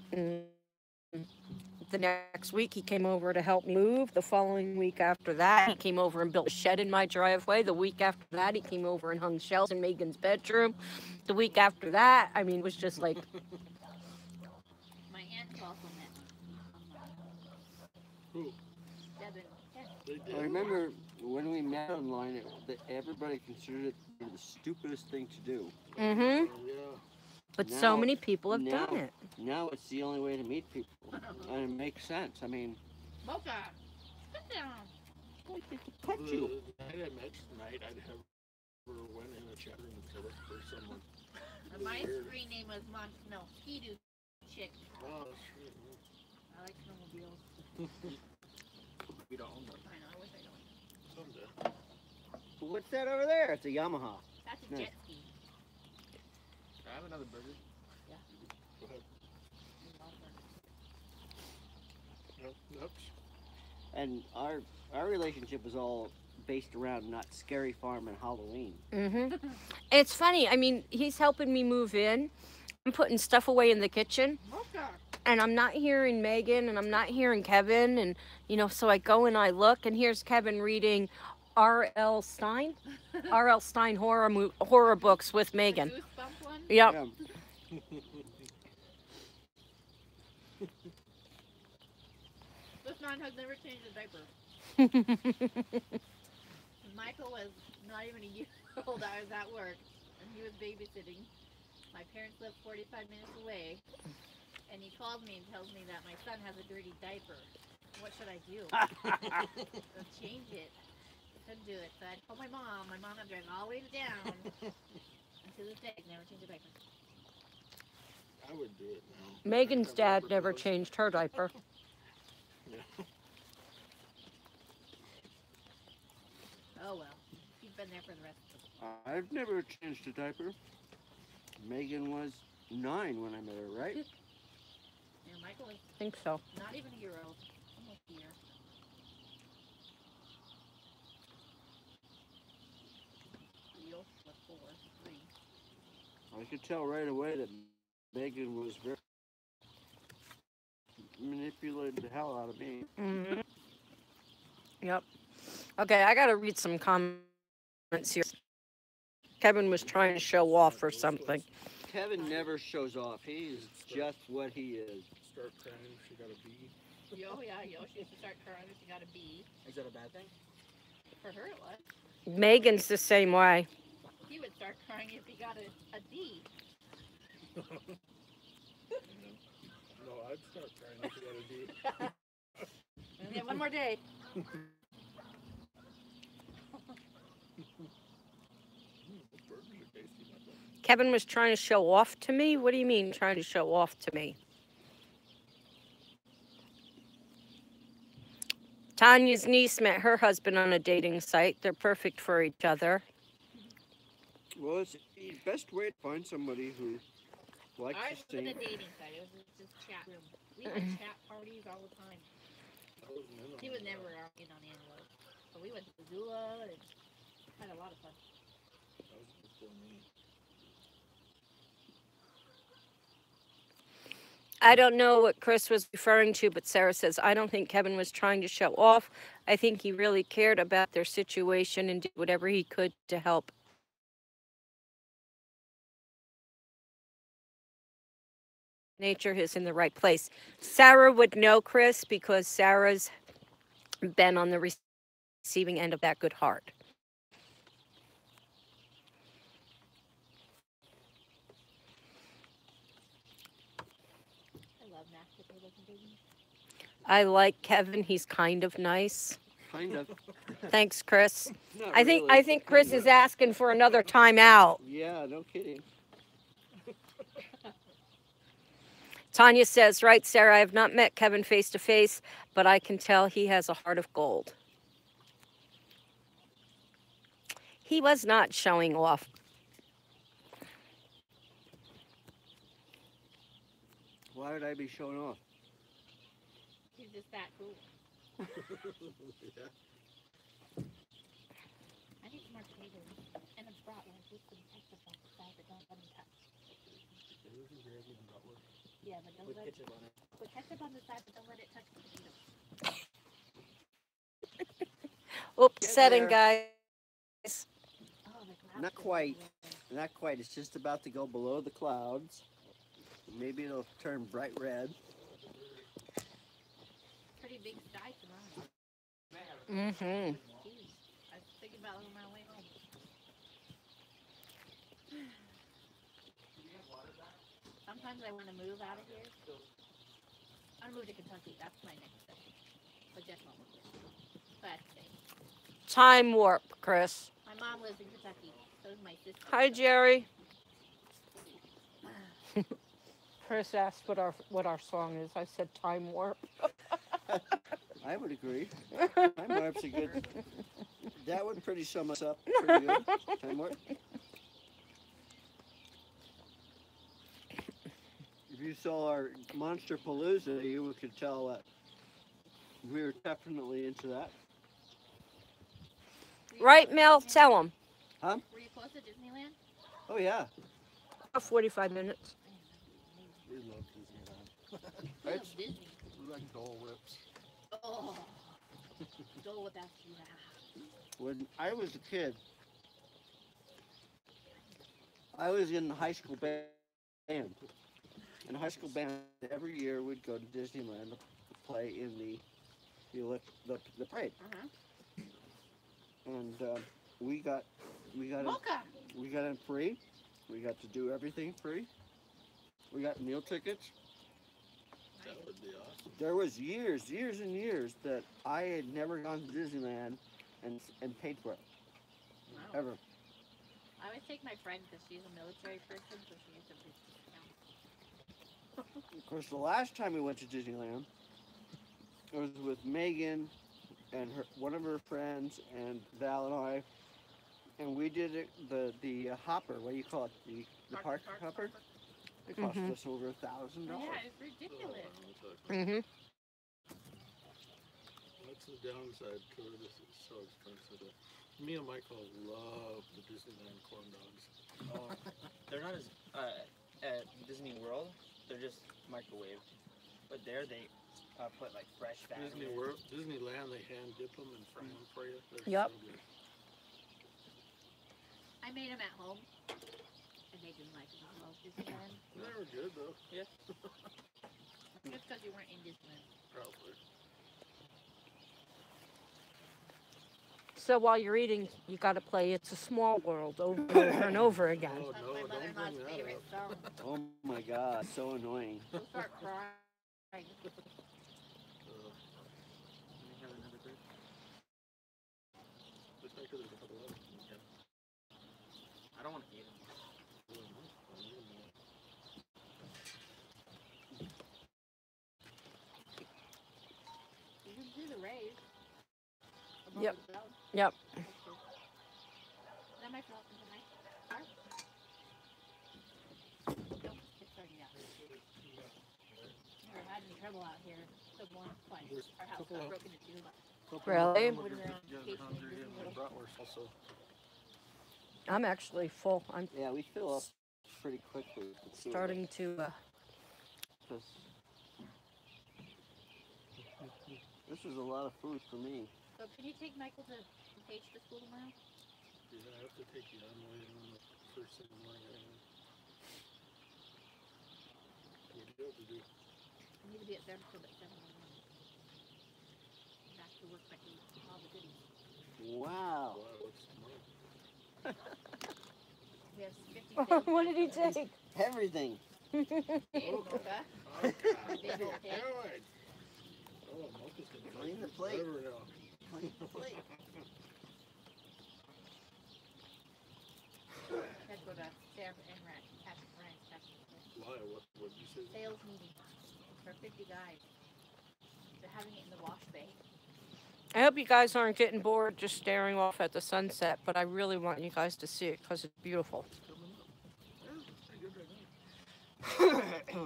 the next week he came over to help me move. The following week after that, he came over and built a shed in my driveway. The week after that, he came over and hung shelves in Megan's bedroom. The week after that, I mean, it was just like... My aunt also met Who? Devin. Yeah. They did? I remember when we met online, everybody considered it the stupidest thing to do. Mm-hmm. Yeah. But Now- so many people have done it. Now it's the only way to meet people, and it makes sense. I mean, Mocha, sit down. touch you. The night I met tonight, I'd have her went in a chat room to look for someone. And my Weird. screen name was Ski-Doo Chick. Oh, that's sweet. I like snowmobiles. We don't own them. I know, I wish I don't. Someday. What's that over there? It's a Yamaha. That's a Nice. jet ski. Can I have another burger? Go ahead. Yep. And our relationship was all based around not Scary Farm and Halloween. Mm-hmm. It's funny. I mean, he's helping me move in. I'm putting stuff away in the kitchen, Mocha. and I'm not hearing Megan, and I'm not hearing Kevin, and so I go and I look, and here's Kevin reading R.L. Stein horror books with Megan. The Goosebump one? Yep. Yeah. This man has never changed a diaper. Michael was not even a year old. I was at work, and he was babysitting. My parents lived 45 minutes away, and he calls me and tells me that my son has a dirty diaper. What should I do? So change it. I couldn't do it, so I told my mom. My mom had driven all the way down. And to this day, never changed a diaper. I would do it now. Megan's Have dad rubber never gloves. changed her diaper. Yeah. Oh well, he's been there for the rest of us. I've never changed a diaper. Megan was 9 when I met her, right? And Michael was I think so. not even a year old. Almost a year. Leo was 4, 3. I could tell right away that Megan was very manipulated the hell out of me. Mm-hmm. Yep. Okay, I gotta read some comments here. Kevin was trying to show off or something. Kevin never shows off. He is just what he is. Start crying if she got a B. Yo, yeah, yo. She used to start crying if she got a B. Is that a bad thing? For her, it was. Megan's the same way. He would start crying if he got a D. No, I'd start crying if you got a D. We only have one more day. Those burgers are tasty, my friend. Kevin was trying to show off to me. What do you mean trying to show off to me? Tanya's niece met her husband on a dating site. They're perfect for each other. Well, it's the best way to find somebody who likes Ours to wasn't a sing. dating site. It was just chat room. We had chat parties all the time. I wasn't in on He was that. never in on Angelo. But we went to Missoula and had a lot of fun. That was before me. I don't know what Chris was referring to, but Sarah says, I don't think Kevin was trying to show off. I think he really cared about their situation and did whatever he could to help. Nature is in the right place. Sarah would know Chris because Sarah's been on the receiving end of that good heart. I love mashed potatoes and baby. I like Kevin. He's kind of nice. Kind of. Thanks, Chris. Not I think really, but Chris kind is of. asking for another timeout. Yeah, no kidding. Tanya says, right, Sarah, I have not met Kevin face to face, but I can tell he has a heart of gold. He was not showing off. Why would I be showing off? He's just that cool. Yeah. I need some more potatoes. And a bratwurst with some ketchup on the side, but don't let them touch. Potatoes and gravy and bratwurst. Yeah, but don't With let ketchup on it. put ketchup on the side, but don't let it touch the potato. Oops, Get setting, there. guys. Oh, the Not glass is quite. everywhere. Not quite. It's just about to go below the clouds. Maybe it'll turn bright red. Pretty big sky tomorrow. Mm-hmm. Huge. I was thinking about it on my way home. Sometimes I want to move out of here. I want to move to Kentucky. That's my next step. But just not here. So I have to stay. Time warp, Chris. My mom lives in Kentucky. So does my sister. Hi, Jerry. Chris asked what our song is. I said time warp. I would agree. Time warp's a good. That would pretty sum us up pretty good. Time warp. If you saw our Monster Palooza, you could tell that we were definitely into that. Were you Right, close to Mel? Disneyland? Tell him. Huh? Were you close to Disneyland? Oh yeah. 45 minutes. We love Disneyland. I love It's- Disney. We like Dole Whips. Oh. Go with that giraffe. When I was a kid, I was in high school band. And high school band every year would go to Disneyland to play in the parade. Uh-huh. And we got Mocha. in free. We got to do everything free. We got meal tickets. That would be awesome. There was years and years that I had never gone to Disneyland and paid for it Wow. ever. I always take my friend because she's a military person, so she gets a big discount. Of course, the last time we went to Disneyland, it was with Megan and one of her friends and Val and I, and we did it the hopper. What do you call it? The park hopper. It cost Mhm. us over $1,000. Yeah, it's ridiculous. Mm-hmm. That's the downside to it. This is so expensive. Me and Michael love the Disneyland corn dogs. Oh, they're not as at Disney World. They're just microwaved, but there they put like fresh fat. in Disney it. World, Disneyland, they hand dip them and fry them for you. They're Yep. so good. I made them at home, and they didn't like them as well as Disneyland. They were good though. Just because you weren't in Disneyland. Probably. So while you're eating, you got to play "It's a Small World" over and over and over again. Oh, That's no, my don't mother-in-law's bring that favorite up. song. Oh my God, so annoying. She'll start crying. Let me have another bird. Looks like there's a couple others. I don't want to eat them. You can see the rays. Yep. Above the clouds. Yep. That might fall into my car. Nope, it's starting out. Never had any trouble out here. So once, twice. There's Our house couple got of- broken into. Really? What are their Yeah, vacation hungry in and Disney? bratwurst also. I'm actually full. I'm Yeah, we fill up pretty quickly. starting to. This is a lot of food for me. So can you take Michael to Paige to school tomorrow? Yeah, I have to take you on the way in the first thing in the morning anyway. What do you have to do? I need to be at Fairfield at 7 in the morning. Back to work by 8. All the goodies. Wow. Wow, what's tomorrow? We have 50 sales. What did he take? Everything. Okay. Oh, Big God. old pig. Oh, Mocha's gonna Clean the fight plate. forever now. Clean the plate. Had to go to Sarah and Ryan's casting Why? What did you say? sales meeting for 50 guys. They're having it in the wash bay. I hope you guys aren't getting bored just staring off at the sunset, but I really want you guys to see it because it's beautiful. It's coming up. Yeah, it's pretty good right now.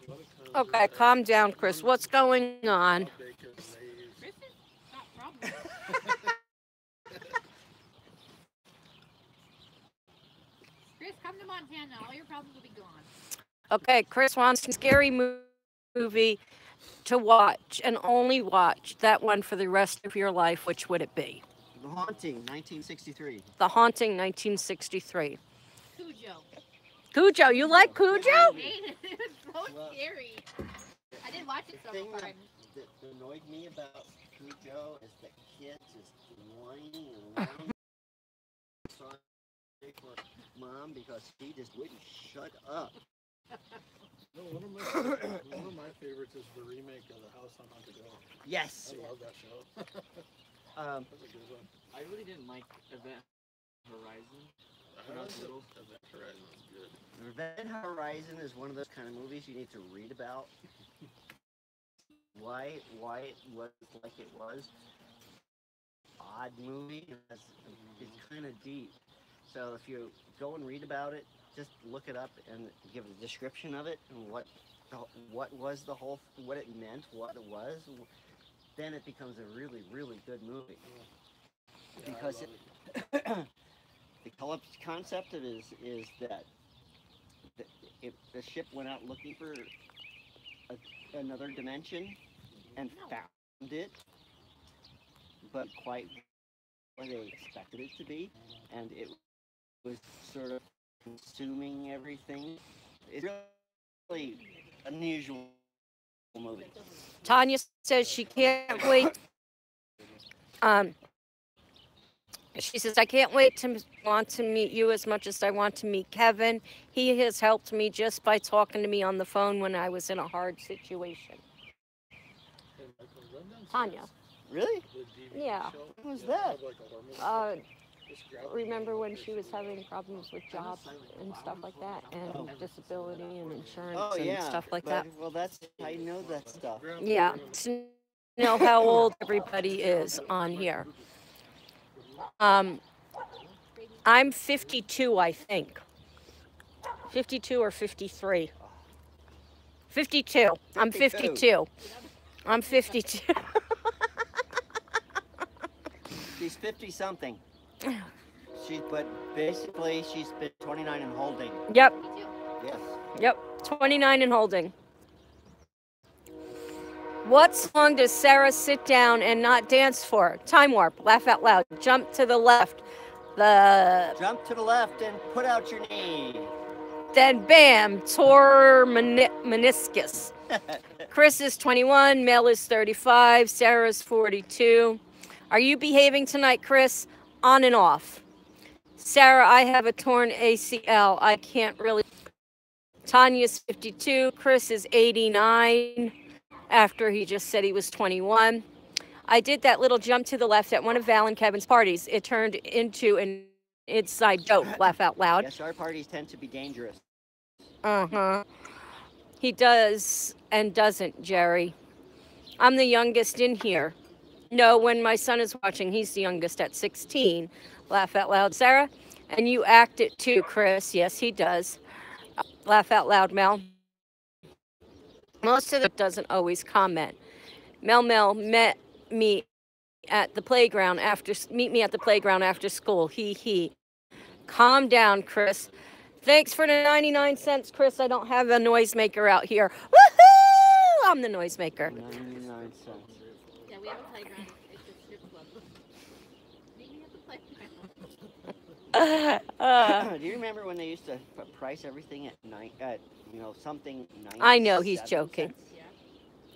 A lot of times Okay, there's calm down, Chris. What's going on? bacon, maize. Chris is got problems. Chris, come to Montana. All your problems will be gone. Okay, Chris wants a scary movie to watch and only watch that one for the rest of your life. Which would it be? The Haunting, 1963. The Haunting, 1963. Cujo. Cujo, you like Cujo? I hate it. It was so Well, scary. I did watch it The several thing that, times. that annoyed me about Cujo is that kids just whining and whining. Sorry for Mom because she just wouldn't shut up. No, one of my favorites is the remake of The House on Haunted Hill. Yes. I love that show. Um, That's a good one. I really didn't like Event Horizon when I was little. Event Horizon was good. Event Horizon is one of those kind of movies you need to read about. Why it was like it was. Odd movie. It's kind of deep. So if you go and read about it, just look it up and give a description of it and what was the whole, what it meant, what it was. Then it becomes a really, really good movie. Yeah, Because I love it. the concept of it is that the ship went out looking for another dimension and found it, but quite what they expected it to be, and it was sort of consuming everything. It's really unusual movie. Tanya says she can't wait. She says, I can't wait to want to meet you as much as I want to meet Kevin. He has helped me just by talking to me on the phone when I was in a hard situation. Hey, Michael, run downstairs. Tanya. Really? The DVD Yeah. show. What was Yeah, that? have like a horror movie. Just grab it Remember and when watch she it. was having problems with jobs and stuff like that, and disability and insurance Oh and yeah. stuff like but, that? Well, that's I know that stuff. Grab Yeah. it. To know how old everybody is on here. I'm 52, I think. 52 or 53. 52. I'm 52. I'm 52. She's 50 something. But basically she's been 29 and holding. Yep. Me too. Yes. Yep. 29 and holding. What song does Sarah sit down and not dance for? Time Warp. Laugh out loud. Jump to the left. The Jump to the left and put out your knee. then bam, tore meniscus. Chris is 21, Mel is 35, Sarah's 42. Are you behaving tonight, Chris? On and off. Sarah, I have a torn ACL. I can't really. Tanya's 52, Chris is 89, after he just said he was 21. I did that little jump to the left at one of Val and Kevin's parties. It turned into an inside joke, laugh out loud. Yes, our parties tend to be dangerous. Uh-huh. He does and doesn't, Jerry. I'm the youngest in here. No, when my son is watching, he's the youngest at 16. Laugh out loud, Sarah. And you act it too, Chris. Yes, he does. Laugh out loud, Mel. Most of it doesn't always comment. Mel met me at the playground meet me at the playground after school. He. Calm down, Chris. Thanks for the 99 cents, Chris. I don't have a noisemaker out here. Woohoo! I'm the noisemaker. 99 cents. Yeah, we have a playground. It's a strip club. Meet me at the playground. Do you remember when they used to price everything at something 97 I know he's joking. cents? Yeah.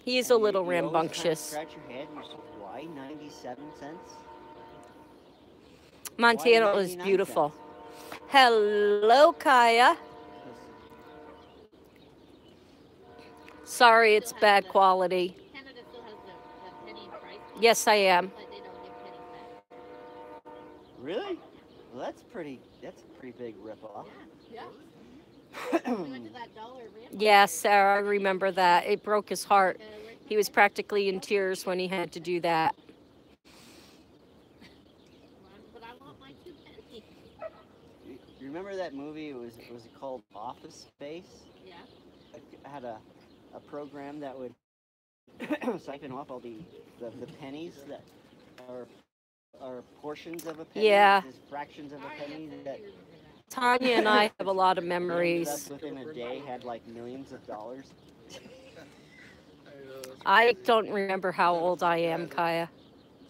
He's And a little you always rambunctious. Scratch your head and you say, why 97 cents? Montana Why is 99 beautiful. cents? Hello, Kaya. Sorry, it's bad quality. Canada still has the penny price. Yes, I am. But they don't give pennies back. Really? Well, that's a pretty big ripoff. Yeah. We went to that dollar ramp. Yeah, Sarah, I remember that. It broke his heart. He was practically in tears when he had to do that. But I want my 2 pennies. You remember that movie? It was called Office Space. Yeah. It had a program that would siphon off all the pennies that are portions of a penny. Yeah. Just fractions of a penny that Tanya and I have a lot of ended memories. up within a day had like millions of dollars. I don't remember how old I am, Kaya.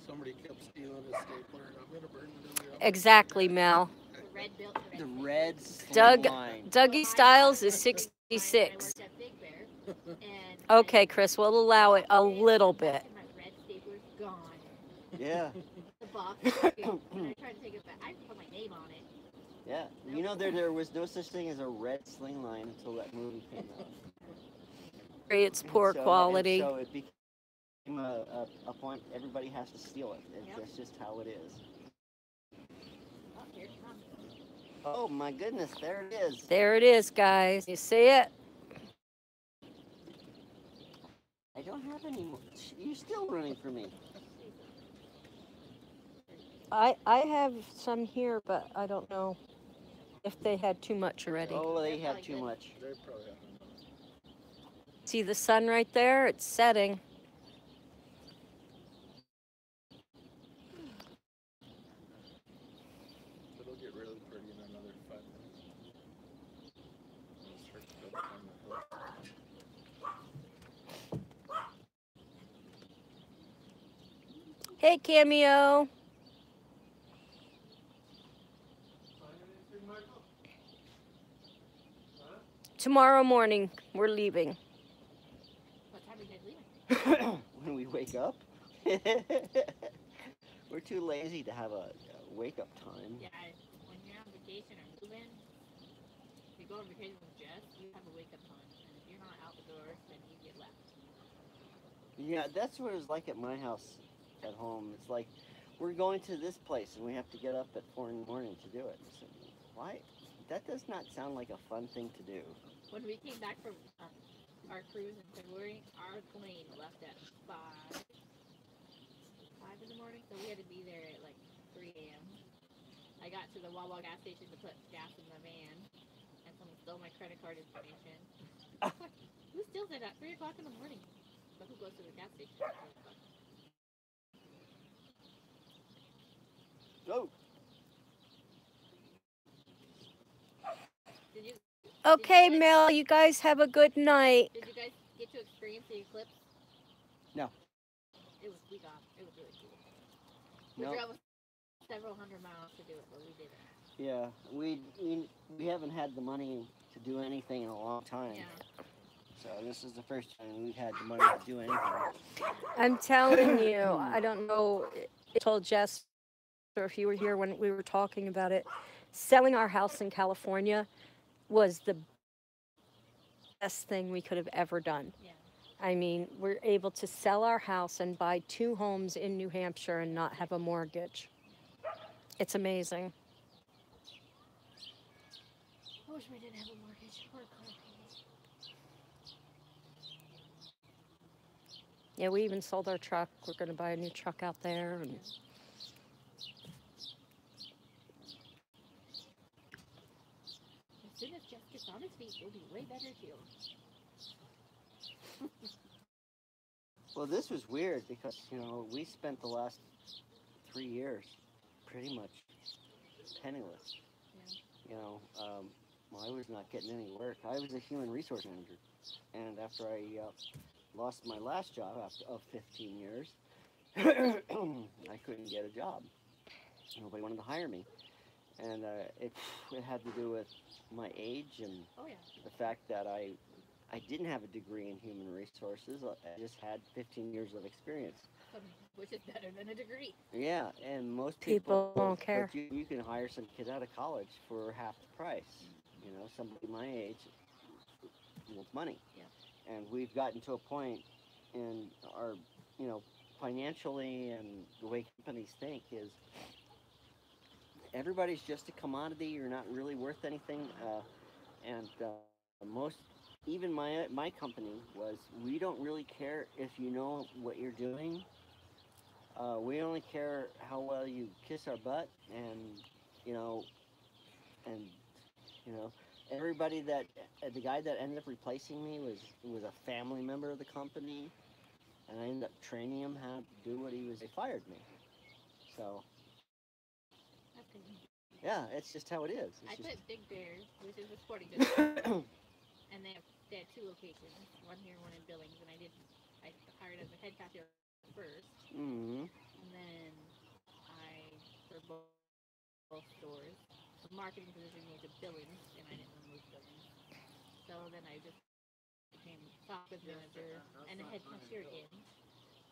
Somebody kept stealing his stapler, and I'm gonna burn it in the Exactly, Mel. The red bill. The red sling Doug- line. Dougie Styles is 66. I worked at Big Bear. And Okay, Chris, we'll allow it a little bit. my red stapler's gone. Yeah, The box is good. And I tried to take it back. I put my name on it. yeah. You know there was no such thing as a red sling line until that movie came out. It's poor So- quality. So it became a point. Everybody has to steal it. That's just how it is. Oh, here it comes. Oh my goodness, there it is. There it is, guys. You see it? I don't have any more. You're still running for me. I have some here, but I don't know if they had too much already. Oh, they That's had probably too good. much. They probably have enough. See the sun right there? It's setting. It'll get really pretty in another 5 minutes. It'll start to build up on the hill. Hey, Cameo. Tomorrow morning, we're leaving. What time are you guys leaving? When we wake up, we're too lazy to have a wake-up time. Yeah, when you're on vacation or moving, if you go on vacation with Jess, you have a wake-up time. And if you're not out the door, then you get left. Yeah, that's what it's like at my house at home. It's like we're going to this place and we have to get up at 4 in the morning to do it. So, why? That does not sound like a fun thing to do. When we came back from our cruise in February, our plane left at 5 in the morning, so we had to be there at like 3 a.m. I got to the Wawa gas station to put gas in the van, and someone stole my credit card information. Who steals it at 3 o'clock in the morning? But who goes to the gas station at 3 o'clock? Oh, Did you Okay, Mel, you guys have a good night. Did you guys get to experience the eclipse? No. It was it was really cool. We no. drove several hundred miles to do it, but we did it. Yeah, we haven't had the money to do anything in a long time. Yeah. So this is the first time we've had the money to do anything. I'm telling you, I don't know. I told Jess, or if you were here when we were talking about it, selling our house in California was the best thing we could have ever done. Yeah. I mean, we're able to sell our house and buy 2 homes in New Hampshire and not have a mortgage. It's amazing. I wish we didn't have a mortgage or a car payment. Yeah, we even sold our truck. We're going to buy a new truck out there. And As soon as Jeff gets on his feet, we'll be way better too. Well, this was weird because, you know, we spent the last 3 years pretty much penniless. Yeah. You know, well, I was not getting any work. I was a human resource manager. And after I lost my last job of 15 years, I couldn't get a job. Nobody wanted to hire me. And it had to do with my age and Oh yeah. the fact that I didn't have a degree in human resources. I just had 15 years of experience. Which is better than a degree. Yeah, and most people people don't care. But you can hire some kid out of college for half the price. You know, somebody my age wants money. Yeah. And we've gotten to a point in our, you know, financially and the way companies think is everybody's just a commodity. You're not really worth anything. And most, even my company was, we don't really care if you know what you're doing. We only care how well you kiss our butt, and you know, everybody that the guy that ended up replacing me was a family member of the company, and I ended up training him how to do what he was. They fired me, so That's good. yeah, it's just how it is. I It's put Big Bear, which is a sporting goods store, and they have 2 locations, one here, one in Billings, and I hired as a head cashier first, mm-hmm. and then for both stores, the marketing position moved to Billings, and I didn't want to move to Billings, so then I just became top goods manager and a head cashier again,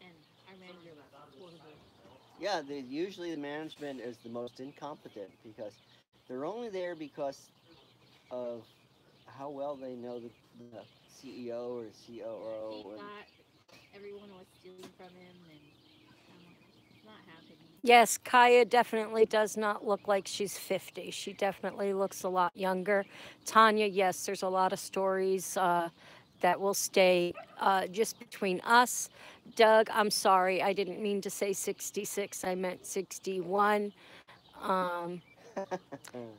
and our manager was horrible. Yeah, usually the management is the most incompetent because they're only there because of how well they know the CEO or He COO. And thought everyone was stealing from him, and it's not happening. yes, Kaya definitely does not look like she's 50. She definitely looks a lot younger. Tanya, yes, there's a lot of stories that will stay just between us. Doug, I'm sorry, I didn't mean to say 66. I meant 61.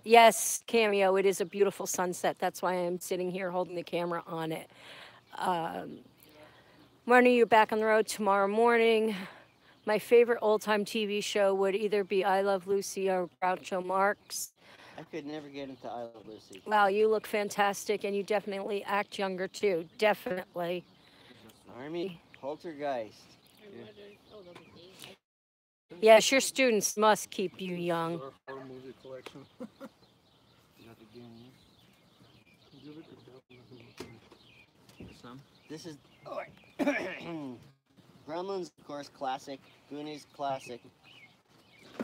Yes, Cameo, it is a beautiful sunset. That's why I'm sitting here holding the camera on it. Marnie, you're back on the road tomorrow morning. My favorite old-time TV show would either be I Love Lucy or Groucho Marx. I could never get into I Love Lucy. Wow, you look fantastic, and you definitely act younger, too. Definitely. Army Poltergeist. Oh, those are games. Yes, your students must keep you young. Our horror movie collection. Give it to Devin. Some. This is Gremlins, of course, classic. Goonies, classic.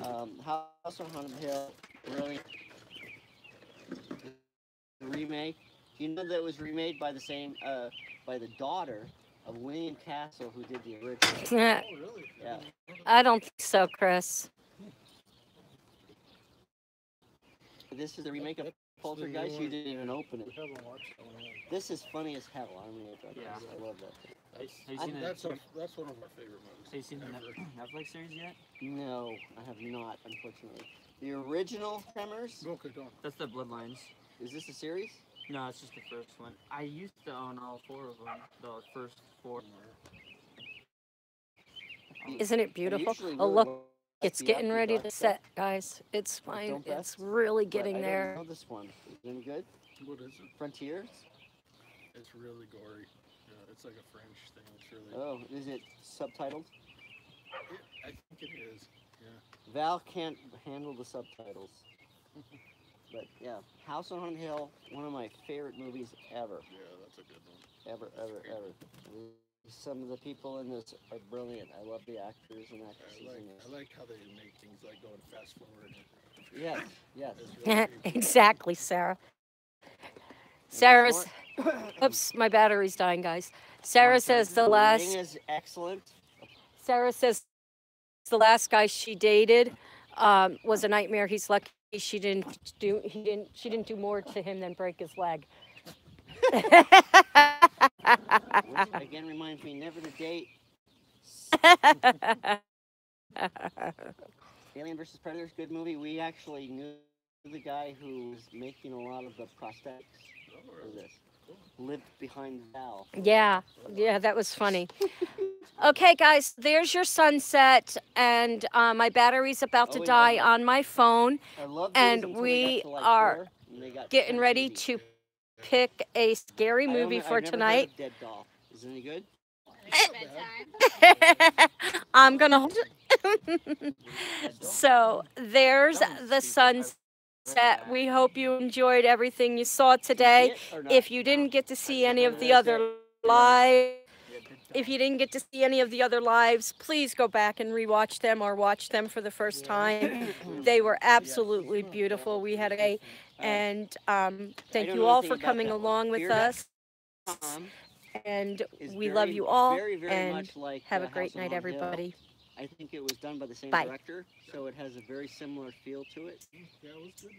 House on Haunted Hill, really. The remake. Do you know that it was remade by the same, by the daughter of William Castle, who did the original? Oh, really? Yeah. I don't think so, Chris. This is the remake of Poltergeist. You didn't even open it. We haven't watched that one yet. This is funny as hell. I mean, Yeah. I love that. Have you seen That's one of our favorite movies. Have you seen the ever. Netflix series yet? No, I have not, unfortunately. The original Tremors? Okay, don't. That's the Bloodlines. Is this a series? No, it's just the first one. I used to own all 4 of them. The first 4. Isn't it beautiful? Usually Oh, really look, like it's the getting ready to Afterbirth set, guys. It's fine. Don't It's best, really but getting I there. don't know this one. Is it any good? What is it? Frontiers? It's really gory. Yeah, it's like a French thing. It's really. Oh, is it subtitled? I think it is. Yeah. Val can't handle the subtitles. But yeah, House on Haunted Hill, one of my favorite movies ever. Yeah, that's a good one. Ever. Some of the people in this are brilliant. I love the actors and actresses in this. I like how they make things like going fast forward. Yes. It's really creepy. Exactly, Sarah. Sarah's. Oops, my battery's dying, guys. Sarah says the last. Is excellent. Sarah says the last guy she dated was a nightmare. He's lucky she didn't do more to him than break his leg. Which again reminds me never to date. Alien vs. Predator is a good movie. We actually knew the guy who was making a lot of the prosthetics for this. Lived behind Val. Yeah, that was funny. Okay, guys, there's your sunset, and my battery's about to die on my phone, I love and we are getting ready to pick a scary movie for tonight. Dead Doll. Is it any good? I'm gonna hold it. So there's the sunset. We hope you enjoyed everything you saw today. If you didn't get to see any of the other lives, please go back and rewatch them or watch them for the first time. They were absolutely beautiful. We had a day, and thank you all for coming along with us. And we love you all, and have a great night, everybody. I think it was done by the same Bye. director, so it has a very similar feel to it. Yeah, it was good.